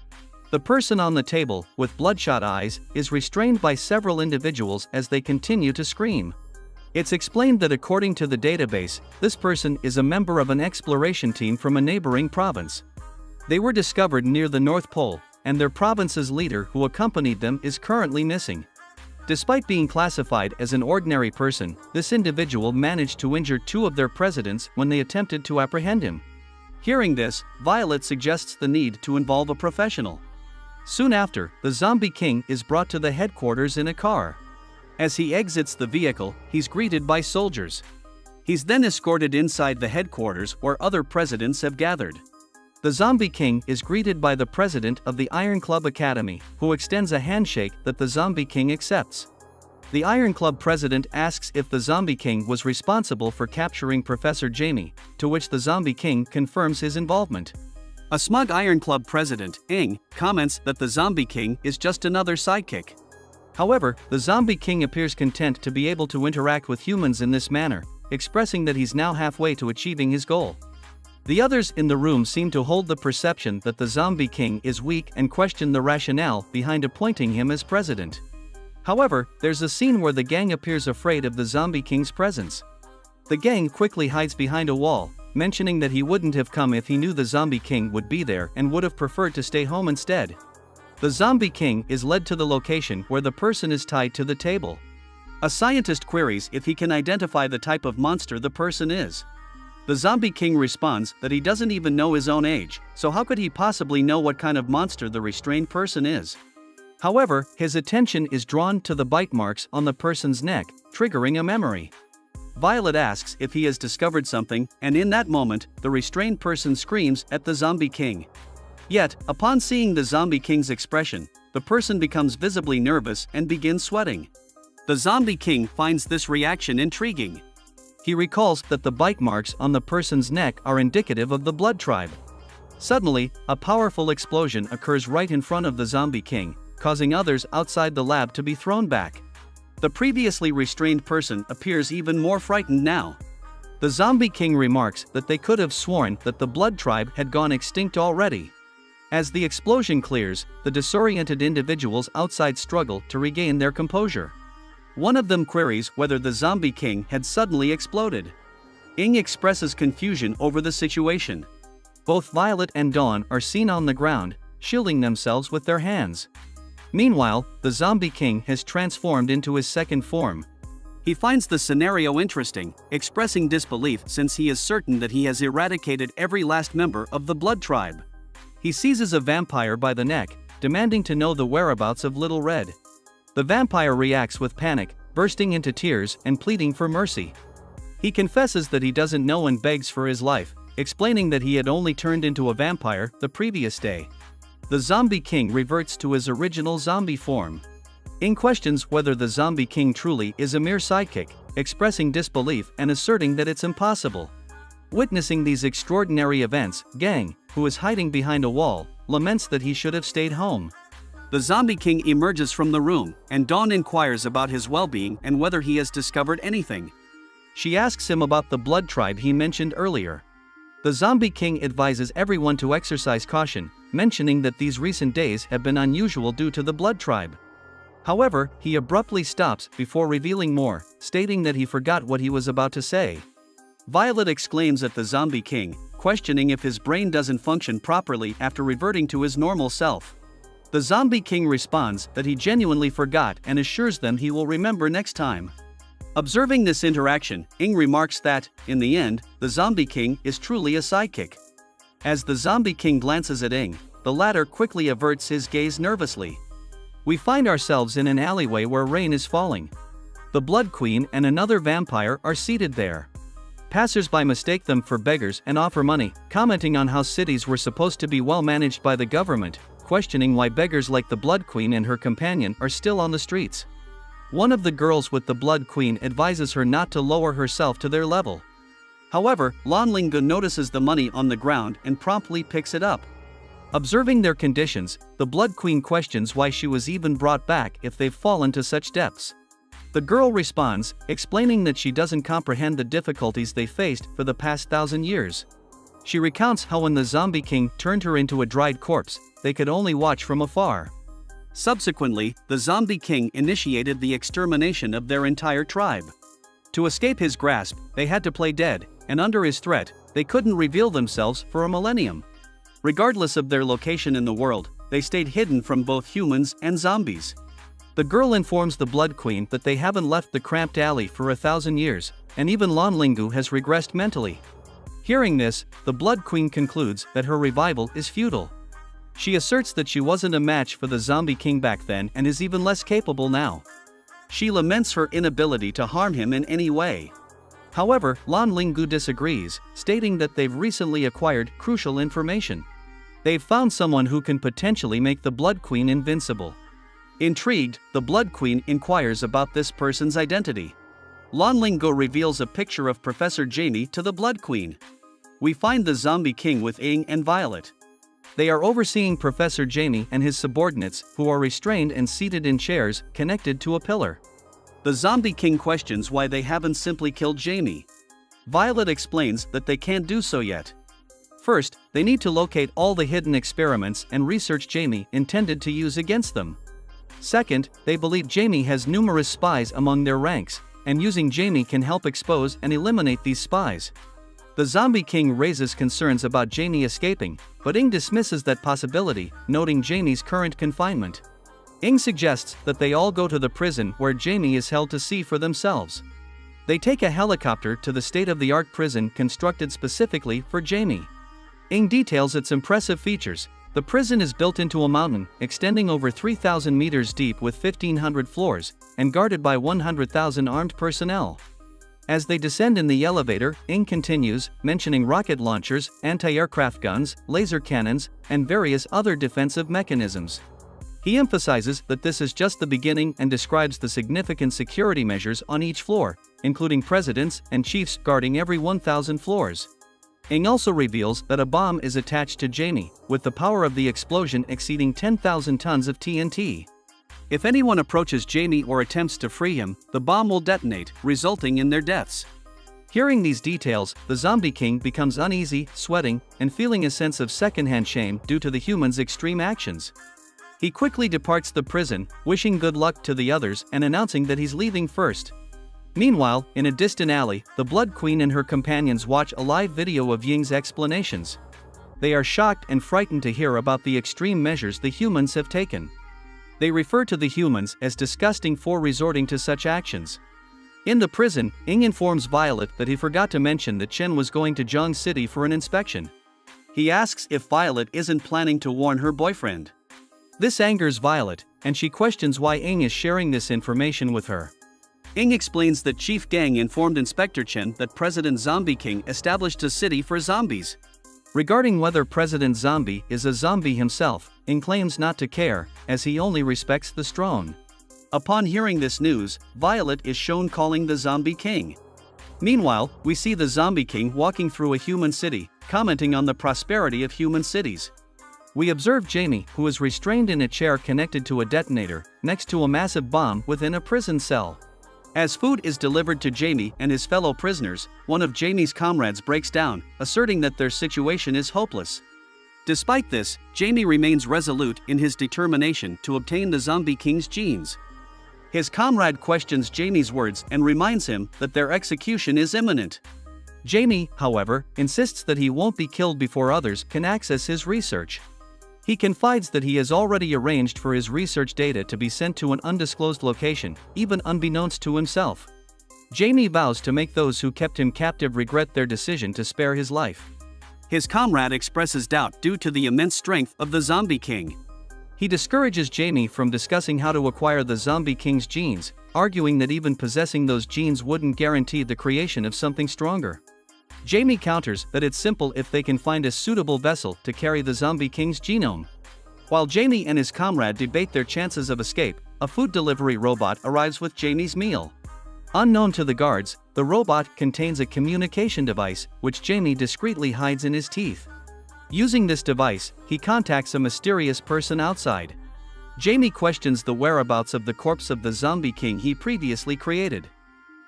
The person on the table, with bloodshot eyes, is restrained by several individuals as they continue to scream. It's explained that according to the database, this person is a member of an exploration team from a neighboring province. They were discovered near the North Pole, and their province's leader who accompanied them is currently missing. Despite being classified as an ordinary person, this individual managed to injure two of their presidents when they attempted to apprehend him. Hearing this, Violet suggests the need to involve a professional. Soon after, the Zombie King is brought to the headquarters in a car. As he exits the vehicle, he's greeted by soldiers. He's then escorted inside the headquarters where other presidents have gathered. The Zombie King is greeted by the president of the Iron Club Academy, who extends a handshake that the Zombie King accepts. The Iron Club president asks if the Zombie King was responsible for capturing Professor Jamie, to which the Zombie King confirms his involvement. A smug Iron Club president, Ing, comments that the Zombie King is just another sidekick. However, the Zombie King appears content to be able to interact with humans in this manner, expressing that he's now halfway to achieving his goal. The others in the room seem to hold the perception that the Zombie King is weak and question the rationale behind appointing him as president. However, there's a scene where the gang appears afraid of the Zombie King's presence. The gang quickly hides behind a wall, mentioning that he wouldn't have come if he knew the Zombie King would be there and would have preferred to stay home instead. The Zombie King is led to the location where the person is tied to the table. A scientist queries if he can identify the type of monster the person is. The Zombie King responds that he doesn't even know his own age, so how could he possibly know what kind of monster the restrained person is? However, his attention is drawn to the bite marks on the person's neck, triggering a memory. Violet asks if he has discovered something, and in that moment, the restrained person screams at the Zombie King. Yet, upon seeing the Zombie King's expression, the person becomes visibly nervous and begins sweating. The Zombie King finds this reaction intriguing. He recalls that the bite marks on the person's neck are indicative of the Blood Tribe. Suddenly, a powerful explosion occurs right in front of the Zombie King, causing others outside the lab to be thrown back. The previously restrained person appears even more frightened now. The Zombie King remarks that they could have sworn that the Blood Tribe had gone extinct already. As the explosion clears, the disoriented individuals outside struggle to regain their composure. One of them queries whether the Zombie King had suddenly exploded. Ing expresses confusion over the situation. Both Violet and Dawn are seen on the ground, shielding themselves with their hands. Meanwhile, the Zombie King has transformed into his second form. He finds the scenario interesting, expressing disbelief since he is certain that he has eradicated every last member of the Blood Tribe. He seizes a vampire by the neck, demanding to know the whereabouts of Little Red. The vampire reacts with panic, bursting into tears and pleading for mercy. He confesses that he doesn't know and begs for his life, explaining that he had only turned into a vampire the previous day. The Zombie King reverts to his original zombie form. Ing questions whether the Zombie King truly is a mere sidekick, expressing disbelief and asserting that it's impossible. Witnessing these extraordinary events, Gang, who is hiding behind a wall, laments that he should have stayed home. The Zombie King emerges from the room, and Dawn inquires about his well-being and whether he has discovered anything. She asks him about the Blood Tribe he mentioned earlier. The Zombie King advises everyone to exercise caution, mentioning that these recent days have been unusual due to the Blood Tribe. However, he abruptly stops before revealing more, stating that he forgot what he was about to say. Violet exclaims at the Zombie King, questioning if his brain doesn't function properly after reverting to his normal self. The Zombie King responds that he genuinely forgot and assures them he will remember next time. Observing this interaction, Ing remarks that, in the end, the Zombie King is truly a sidekick. As the Zombie King glances at Ing, the latter quickly averts his gaze nervously. We find ourselves in an alleyway where rain is falling. The Blood Queen and another vampire are seated there. Passers-by mistake them for beggars and offer money, commenting on how cities were supposed to be well managed by the government, questioning why beggars like the Blood Queen and her companion are still on the streets. One of the girls with the Blood Queen advises her not to lower herself to their level. However, Lan Lingu notices the money on the ground and promptly picks it up. Observing their conditions, the Blood Queen questions why she was even brought back if they've fallen to such depths. The girl responds, explaining that she doesn't comprehend the difficulties they faced for the past 1,000 years. She recounts how when the Zombie King turned her into a dried corpse, they could only watch from afar. Subsequently, the Zombie King initiated the extermination of their entire tribe. To escape his grasp, they had to play dead, and under his threat, they couldn't reveal themselves for a millennium. Regardless of their location in the world, they stayed hidden from both humans and zombies. The girl informs the Blood Queen that they haven't left the cramped alley for 1,000 years, and even Lan Lingu has regressed mentally. Hearing this, the Blood Queen concludes that her revival is futile. She asserts that she wasn't a match for the Zombie King back then and is even less capable now. She laments her inability to harm him in any way. However, Lan Lingu disagrees, stating that they've recently acquired crucial information. They've found someone who can potentially make the Blood Queen invincible. Intrigued, the Blood Queen inquires about this person's identity. Lan Lingu reveals a picture of Professor Jamie to the Blood Queen. We find the Zombie King with Ing and Violet. They are overseeing Professor Jamie and his subordinates, who are restrained and seated in chairs connected to a pillar. The Zombie King questions why they haven't simply killed Jamie. Violet explains that they can't do so yet. First, they need to locate all the hidden experiments and research Jamie intended to use against them. Second, they believe Jamie has numerous spies among their ranks, and using Jamie can help expose and eliminate these spies. The Zombie King raises concerns about Jamie escaping, but Ing dismisses that possibility, noting Jamie's current confinement. Ing suggests that they all go to the prison where Jamie is held to see for themselves. They take a helicopter to the state-of-the-art prison constructed specifically for Jamie. Ing details its impressive features. The prison is built into a mountain, extending over 3,000 meters deep with 1,500 floors, and guarded by 100,000 armed personnel. As they descend in the elevator, Ing continues, mentioning rocket launchers, anti-aircraft guns, laser cannons, and various other defensive mechanisms. He emphasizes that this is just the beginning and describes the significant security measures on each floor, including presidents and chiefs guarding every 1,000 floors. Ing also reveals that a bomb is attached to Jamie, with the power of the explosion exceeding 10,000 tons of TNT. If anyone approaches Jamie or attempts to free him, the bomb will detonate, resulting in their deaths. Hearing these details, the Zombie King becomes uneasy, sweating, and feeling a sense of secondhand shame due to the humans' extreme actions. He quickly departs the prison, wishing good luck to the others and announcing that he's leaving first. Meanwhile, in a distant alley, the Blood Queen and her companions watch a live video of Ying's explanations. They are shocked and frightened to hear about the extreme measures the humans have taken. They refer to the humans as disgusting for resorting to such actions. In the prison, Ing informs Violet that he forgot to mention that Chen was going to Zhang City for an inspection. He asks if Violet isn't planning to warn her boyfriend. This angers Violet, and she questions why Ing is sharing this information with her. Ing explains that Chief Gang informed Inspector Chen that President Zombie King established a city for zombies. Regarding whether President Zombie is a zombie himself, Ing claims not to care, as he only respects the strong. Upon hearing this news, Violet is shown calling the Zombie King. Meanwhile, we see the Zombie King walking through a human city, commenting on the prosperity of human cities. We observe Jamie, who is restrained in a chair connected to a detonator, next to a massive bomb within a prison cell. As food is delivered to Jamie and his fellow prisoners, one of Jamie's comrades breaks down, asserting that their situation is hopeless. Despite this, Jamie remains resolute in his determination to obtain the Zombie King's genes. His comrade questions Jamie's words and reminds him that their execution is imminent. Jamie, however, insists that he won't be killed before others can access his research. He confides that he has already arranged for his research data to be sent to an undisclosed location, even unbeknownst to himself. Jamie vows to make those who kept him captive regret their decision to spare his life. His comrade expresses doubt due to the immense strength of the Zombie King. He discourages Jamie from discussing how to acquire the Zombie King's genes, arguing that even possessing those genes wouldn't guarantee the creation of something stronger. Jamie counters that it's simple if they can find a suitable vessel to carry the zombie king's genome. While Jamie and his comrade debate their chances of escape, a food delivery robot arrives with Jamie's meal. Unknown to the guards, the robot contains a communication device, which Jamie discreetly hides in his teeth. Using this device, he contacts a mysterious person outside. Jamie questions the whereabouts of the corpse of the zombie king he previously created.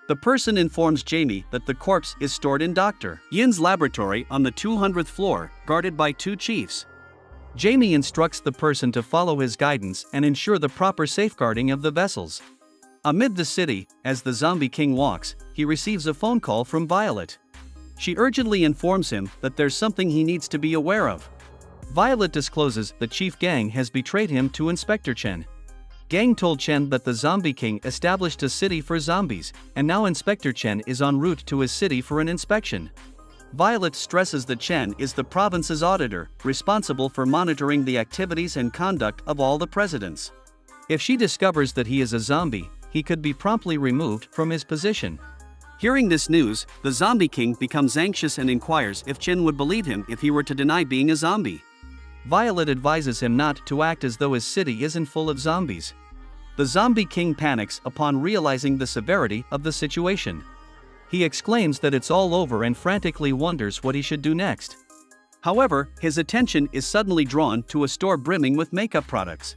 The person informs Jamie that the corpse is stored in Dr. Yin's laboratory on the 200th floor, guarded by 2 chiefs. Jamie instructs the person to follow his guidance and ensure the proper safeguarding of the vessels. Amid the city, as the zombie king walks, he receives a phone call from Violet. She urgently informs him that there's something he needs to be aware of. Violet discloses that Chief Gang has betrayed him to Inspector Chen. Gang told Chen that the zombie king established a city for zombies, and now Inspector Chen is en route to his city for an inspection. Violet stresses that Chen is the province's auditor, responsible for monitoring the activities and conduct of all the presidents. If she discovers that he is a zombie, he could be promptly removed from his position. Hearing this news, the zombie king becomes anxious and inquires if Chen would believe him if he were to deny being a zombie. Violet advises him not to act as though his city isn't full of zombies. The zombie king panics upon realizing the severity of the situation. He exclaims that it's all over and frantically wonders what he should do next. However, his attention is suddenly drawn to a store brimming with makeup products.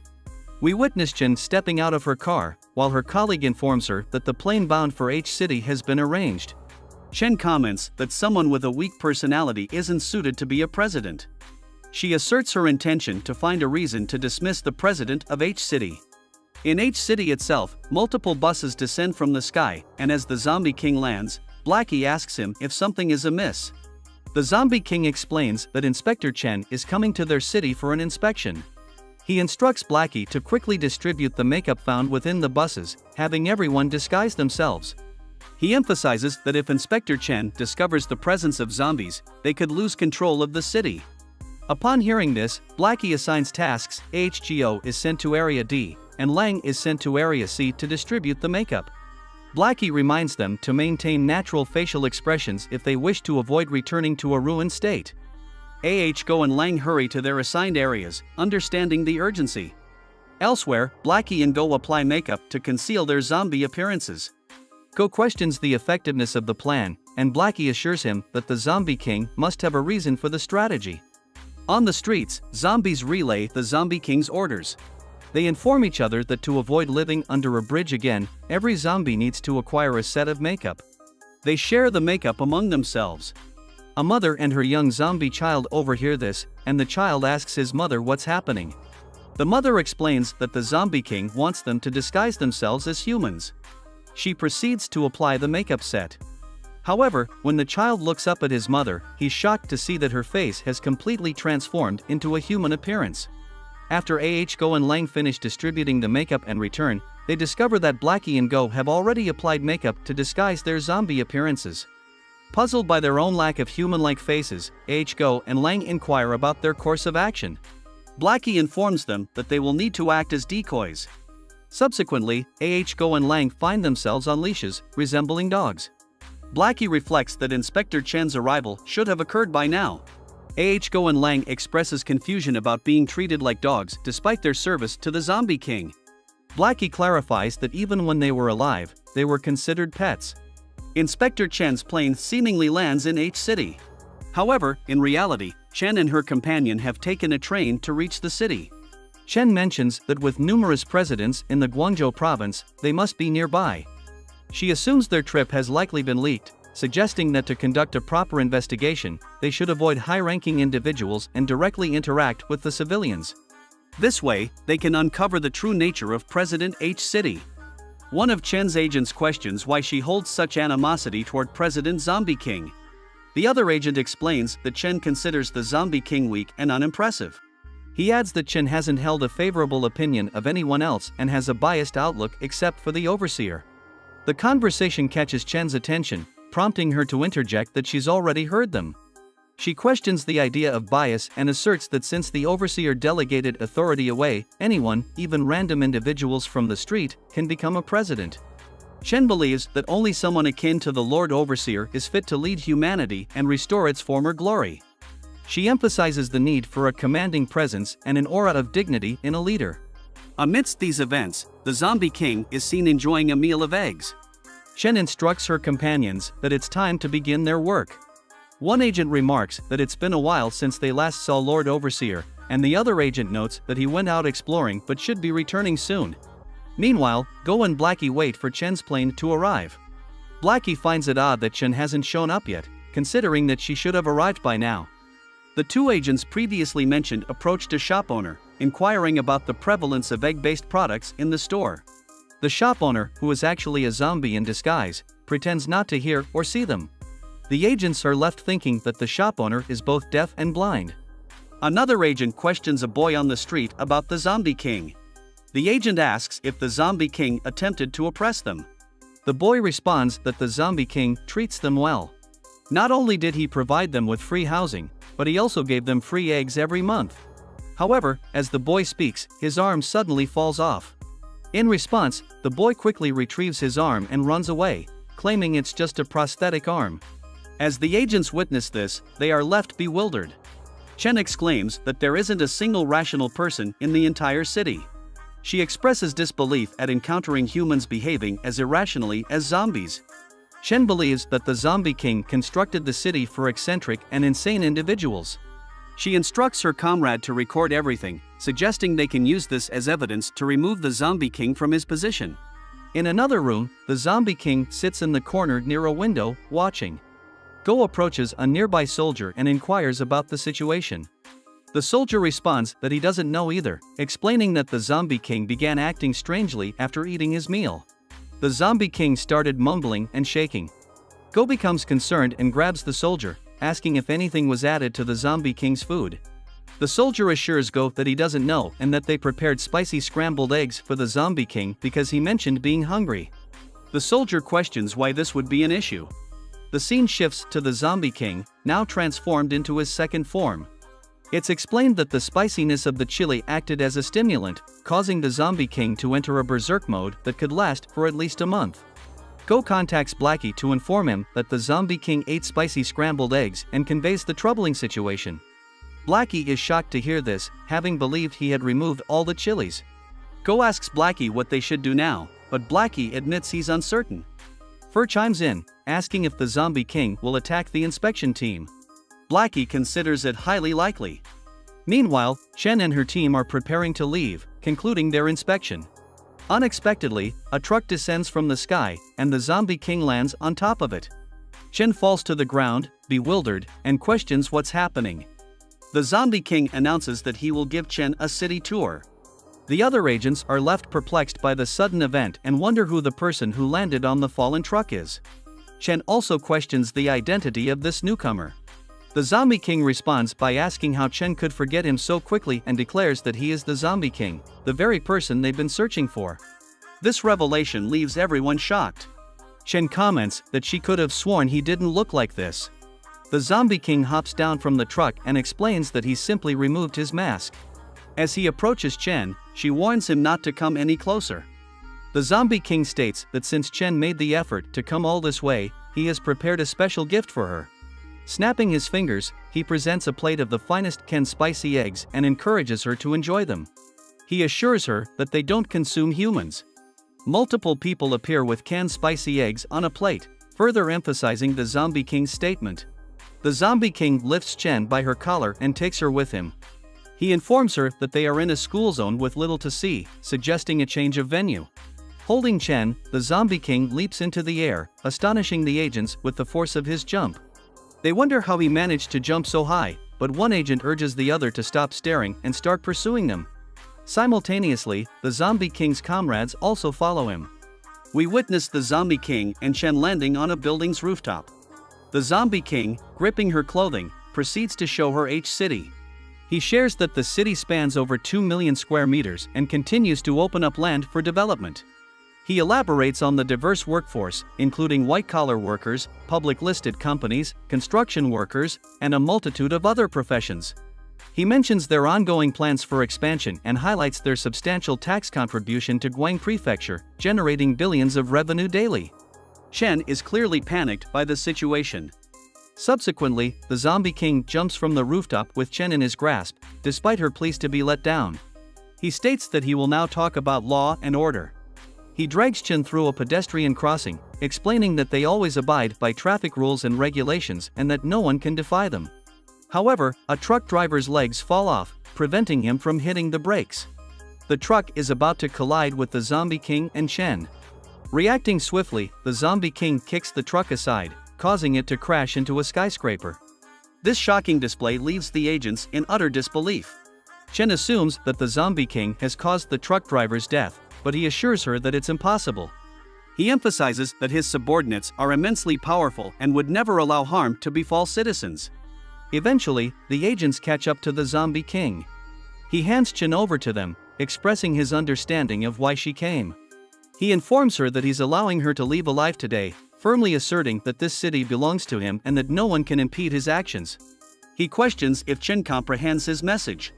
We witness Chen stepping out of her car, while her colleague informs her that the plane bound for H City has been arranged. Chen comments that someone with a weak personality isn't suited to be a president. She asserts her intention to find a reason to dismiss the president of H City. In H City itself, multiple buses descend from the sky, and as the zombie king lands, Blackie asks him if something is amiss. The zombie king explains that Inspector Chen is coming to their city for an inspection. He instructs Blackie to quickly distribute the makeup found within the buses, having everyone disguise themselves. He emphasizes that if Inspector Chen discovers the presence of zombies, they could lose control of the city. Upon hearing this, Blackie assigns tasks. AHGO is sent to Area D, and Lang is sent to Area C to distribute the makeup. Blackie reminds them to maintain natural facial expressions if they wish to avoid returning to a ruined state. Go and Lang hurry to their assigned areas, understanding the urgency. Elsewhere, Blackie and Go apply makeup to conceal their zombie appearances. Go questions the effectiveness of the plan, and Blackie assures him that the zombie king must have a reason for the strategy. On the streets, zombies relay the zombie king's orders. They inform each other that to avoid living under a bridge again, every zombie needs to acquire a set of makeup. They share the makeup among themselves. A mother and her young zombie child overhear this, and the child asks his mother what's happening. The mother explains that the zombie king wants them to disguise themselves as humans. She proceeds to apply the makeup set. However, when the child looks up at his mother, he's shocked to see that her face has completely transformed into a human appearance. After Go and Lang finish distributing the makeup and return, they discover that Blackie and Go have already applied makeup to disguise their zombie appearances. Puzzled by their own lack of human-like faces, Go and Lang inquire about their course of action. Blackie informs them that they will need to act as decoys. Subsequently, Go and Lang find themselves on leashes, resembling dogs. Blackie reflects that Inspector Chen's arrival should have occurred by now. Go and Lang expresses confusion about being treated like dogs despite their service to the zombie king. Blackie clarifies that even when they were alive, they were considered pets. Inspector Chen's plane seemingly lands in H City. However, in reality, Chen and her companion have taken a train to reach the city. Chen mentions that with numerous presidents in the Guangzhou province, they must be nearby. She assumes their trip has likely been leaked, suggesting that to conduct a proper investigation, they should avoid high-ranking individuals and directly interact with the civilians. This way, they can uncover the true nature of President H City. One of Chen's agents questions why she holds such animosity toward President Zombie King. The other agent explains that Chen considers the Zombie King weak and unimpressive. He adds that Chen hasn't held a favorable opinion of anyone else and has a biased outlook except for the overseer. The conversation catches Chen's attention, prompting her to interject that she's already heard them. She questions the idea of bias and asserts that since the overseer delegated authority away, anyone, even random individuals from the street, can become a president. Chen believes that only someone akin to the Lord Overseer is fit to lead humanity and restore its former glory. She emphasizes the need for a commanding presence and an aura of dignity in a leader. Amidst these events, the Zombie King is seen enjoying a meal of eggs. Chen instructs her companions that it's time to begin their work. One agent remarks that it's been a while since they last saw Lord Overseer, and the other agent notes that he went out exploring but should be returning soon. Meanwhile, Go and Blackie wait for Chen's plane to arrive. Blackie finds it odd that Chen hasn't shown up yet, considering that she should have arrived by now. The two agents previously mentioned approached a shop owner, inquiring about the prevalence of egg-based products in the store. The shop owner, who is actually a zombie in disguise, pretends not to hear or see them. The agents are left thinking that the shop owner is both deaf and blind. Another agent questions a boy on the street about the Zombie King. The agent asks if the Zombie King attempted to oppress them. The boy responds that the Zombie King treats them well. Not only did he provide them with free housing, but he also gave them free eggs every month. However, as the boy speaks, his arm suddenly falls off. In response, the boy quickly retrieves his arm and runs away, claiming it's just a prosthetic arm. As the agents witness this, they are left bewildered. Chen exclaims that there isn't a single rational person in the entire city. She expresses disbelief at encountering humans behaving as irrationally as zombies. Chen believes that the Zombie King constructed the city for eccentric and insane individuals. She instructs her comrade to record everything, suggesting they can use this as evidence to remove the Zombie King from his position. In another room, the Zombie King sits in the corner near a window, watching. Go approaches a nearby soldier and inquires about the situation. The soldier responds that he doesn't know either, explaining that the Zombie King began acting strangely after eating his meal. The Zombie King started mumbling and shaking. Go becomes concerned and grabs the soldier, asking if anything was added to the Zombie King's food. The soldier assures Go that he doesn't know and that they prepared spicy scrambled eggs for the Zombie King because he mentioned being hungry. The soldier questions why this would be an issue. The scene shifts to the Zombie King, now transformed into his second form. It's explained that the spiciness of the chili acted as a stimulant, causing the Zombie King to enter a berserk mode that could last for at least a month. Go contacts Blackie to inform him that the Zombie King ate spicy scrambled eggs and conveys the troubling situation. Blackie is shocked to hear this, having believed he had removed all the chilies. Go asks Blackie what they should do now, but Blackie admits he's uncertain. Fur chimes in, asking if the Zombie King will attack the inspection team. Blackie considers it highly likely. Meanwhile, Chen and her team are preparing to leave, concluding their inspection. Unexpectedly, a truck descends from the sky, and the Zombie King lands on top of it. Chen falls to the ground, bewildered, and questions what's happening. The Zombie King announces that he will give Chen a city tour. The other agents are left perplexed by the sudden event and wonder who the person who landed on the fallen truck is. Chen also questions the identity of this newcomer. The Zombie King responds by asking how Chen could forget him so quickly and declares that he is the Zombie King, the very person they've been searching for. This revelation leaves everyone shocked. Chen comments that she could have sworn he didn't look like this. The Zombie King hops down from the truck and explains that he's simply removed his mask. As he approaches Chen, she warns him not to come any closer. The Zombie King states that since Chen made the effort to come all this way, he has prepared a special gift for her. Snapping his fingers, he presents a plate of the finest canned spicy eggs and encourages her to enjoy them. He assures her that they don't consume humans. Multiple people appear with canned spicy eggs on a plate, further emphasizing the Zombie King's statement. The Zombie King lifts Chen by her collar and takes her with him. He informs her that they are in a school zone with little to see, suggesting a change of venue. Holding Chen, the Zombie King leaps into the air, astonishing the agents with the force of his jump. They wonder how he managed to jump so high, but one agent urges the other to stop staring and start pursuing them. Simultaneously, the Zombie King's comrades also follow him. We witness the Zombie King and Chen landing on a building's rooftop. The Zombie King, gripping her clothing, proceeds to show her H-City. He shares that the city spans over 2 million square meters and continues to open up land for development. He elaborates on the diverse workforce, including white-collar workers, public-listed companies, construction workers, and a multitude of other professions. He mentions their ongoing plans for expansion and highlights their substantial tax contribution to Guang Prefecture, generating billions of revenue daily. Chen is clearly panicked by the situation. Subsequently, the Zombie King jumps from the rooftop with Chen in his grasp, despite her pleas to be let down. He states that he will now talk about law and order. He drags Chen through a pedestrian crossing, explaining that they always abide by traffic rules and regulations and that no one can defy them. However, a truck driver's legs fall off, preventing him from hitting the brakes. The truck is about to collide with the Zombie King and Chen. Reacting swiftly, the Zombie King kicks the truck aside, causing it to crash into a skyscraper. This shocking display leaves the agents in utter disbelief. Chen assumes that the Zombie King has caused the truck driver's death, but he assures her that it's impossible. He emphasizes that his subordinates are immensely powerful and would never allow harm to befall citizens. Eventually, the agents catch up to the Zombie King. He hands Chen over to them, expressing his understanding of why she came. He informs her that he's allowing her to leave alive today, firmly asserting that this city belongs to him and that no one can impede his actions. He questions if Chen comprehends his message.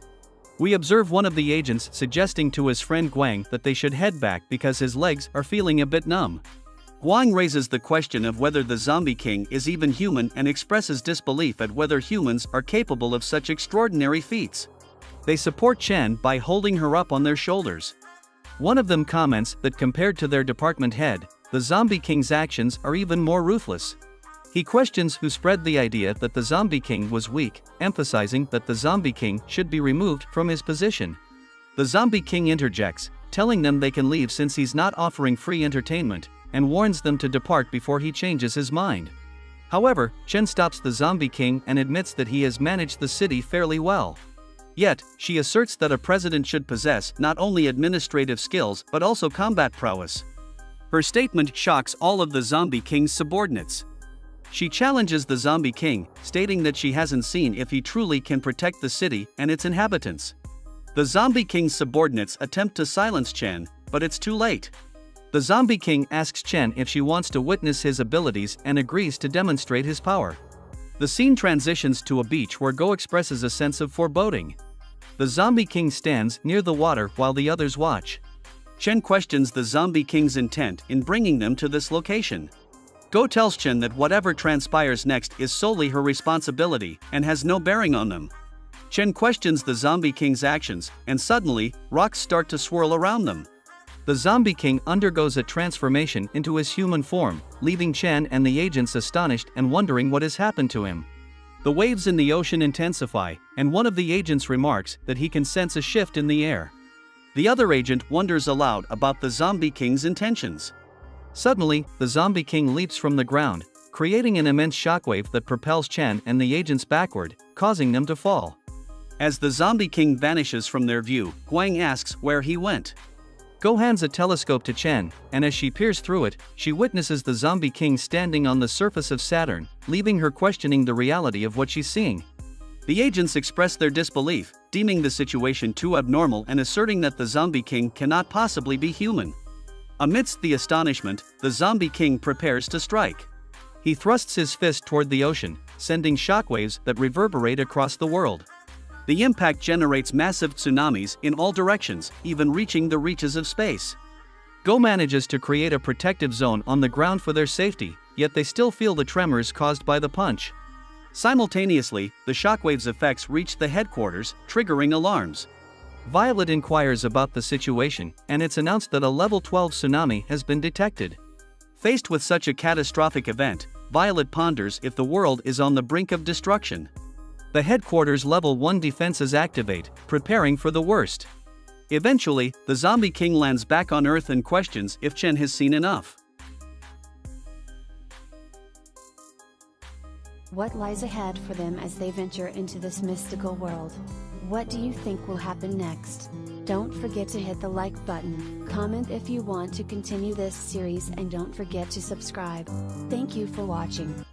We observe one of the agents suggesting to his friend Guang that they should head back because his legs are feeling a bit numb. Guang raises the question of whether the Zombie King is even human and expresses disbelief at whether humans are capable of such extraordinary feats. They support Chen by holding her up on their shoulders. One of them comments that compared to their department head, the Zombie King's actions are even more ruthless. He questions who spread the idea that the Zombie King was weak, emphasizing that the Zombie King should be removed from his position. The Zombie King interjects, telling them they can leave since he's not offering free entertainment, and warns them to depart before he changes his mind. However, Chen stops the Zombie King and admits that he has managed the city fairly well. Yet, she asserts that a president should possess not only administrative skills but also combat prowess. Her statement shocks all of the Zombie King's subordinates. She challenges the Zombie King, stating that she hasn't seen if he truly can protect the city and its inhabitants. The Zombie King's subordinates attempt to silence Chen, but it's too late. The Zombie King asks Chen if she wants to witness his abilities and agrees to demonstrate his power. The scene transitions to a beach where Go expresses a sense of foreboding. The Zombie King stands near the water while the others watch. Chen questions the Zombie King's intent in bringing them to this location. Go tells Chen that whatever transpires next is solely her responsibility and has no bearing on them. Chen questions the Zombie King's actions, and suddenly, rocks start to swirl around them. The Zombie King undergoes a transformation into his human form, leaving Chen and the agents astonished and wondering what has happened to him. The waves in the ocean intensify, and one of the agents remarks that he can sense a shift in the air. The other agent wonders aloud about the Zombie King's intentions. Suddenly, the Zombie King leaps from the ground, creating an immense shockwave that propels Chen and the agents backward, causing them to fall. As the Zombie King vanishes from their view, Guang asks where he went. Go hands a telescope to Chen, and as she peers through it, she witnesses the Zombie King standing on the surface of Saturn, leaving her questioning the reality of what she's seeing. The agents express their disbelief, deeming the situation too abnormal and asserting that the Zombie King cannot possibly be human. Amidst the astonishment, the Zombie King prepares to strike. He thrusts his fist toward the ocean, sending shockwaves that reverberate across the world. The impact generates massive tsunamis in all directions, even reaching the reaches of space. Go manages to create a protective zone on the ground for their safety, yet they still feel the tremors caused by the punch. Simultaneously, the shockwave's effects reach the headquarters, triggering alarms. Violet inquires about the situation, and it's announced that a level 12 tsunami has been detected. Faced with such a catastrophic event, Violet ponders if the world is on the brink of destruction. The headquarters level 1 defenses activate, preparing for the worst. Eventually, the Zombie King lands back on Earth and questions if Chen has seen enough. What lies ahead for them as they venture into this mystical world? What do you think will happen next? Don't forget to hit the like button, comment if you want to continue this series, and don't forget to subscribe. Thank you for watching.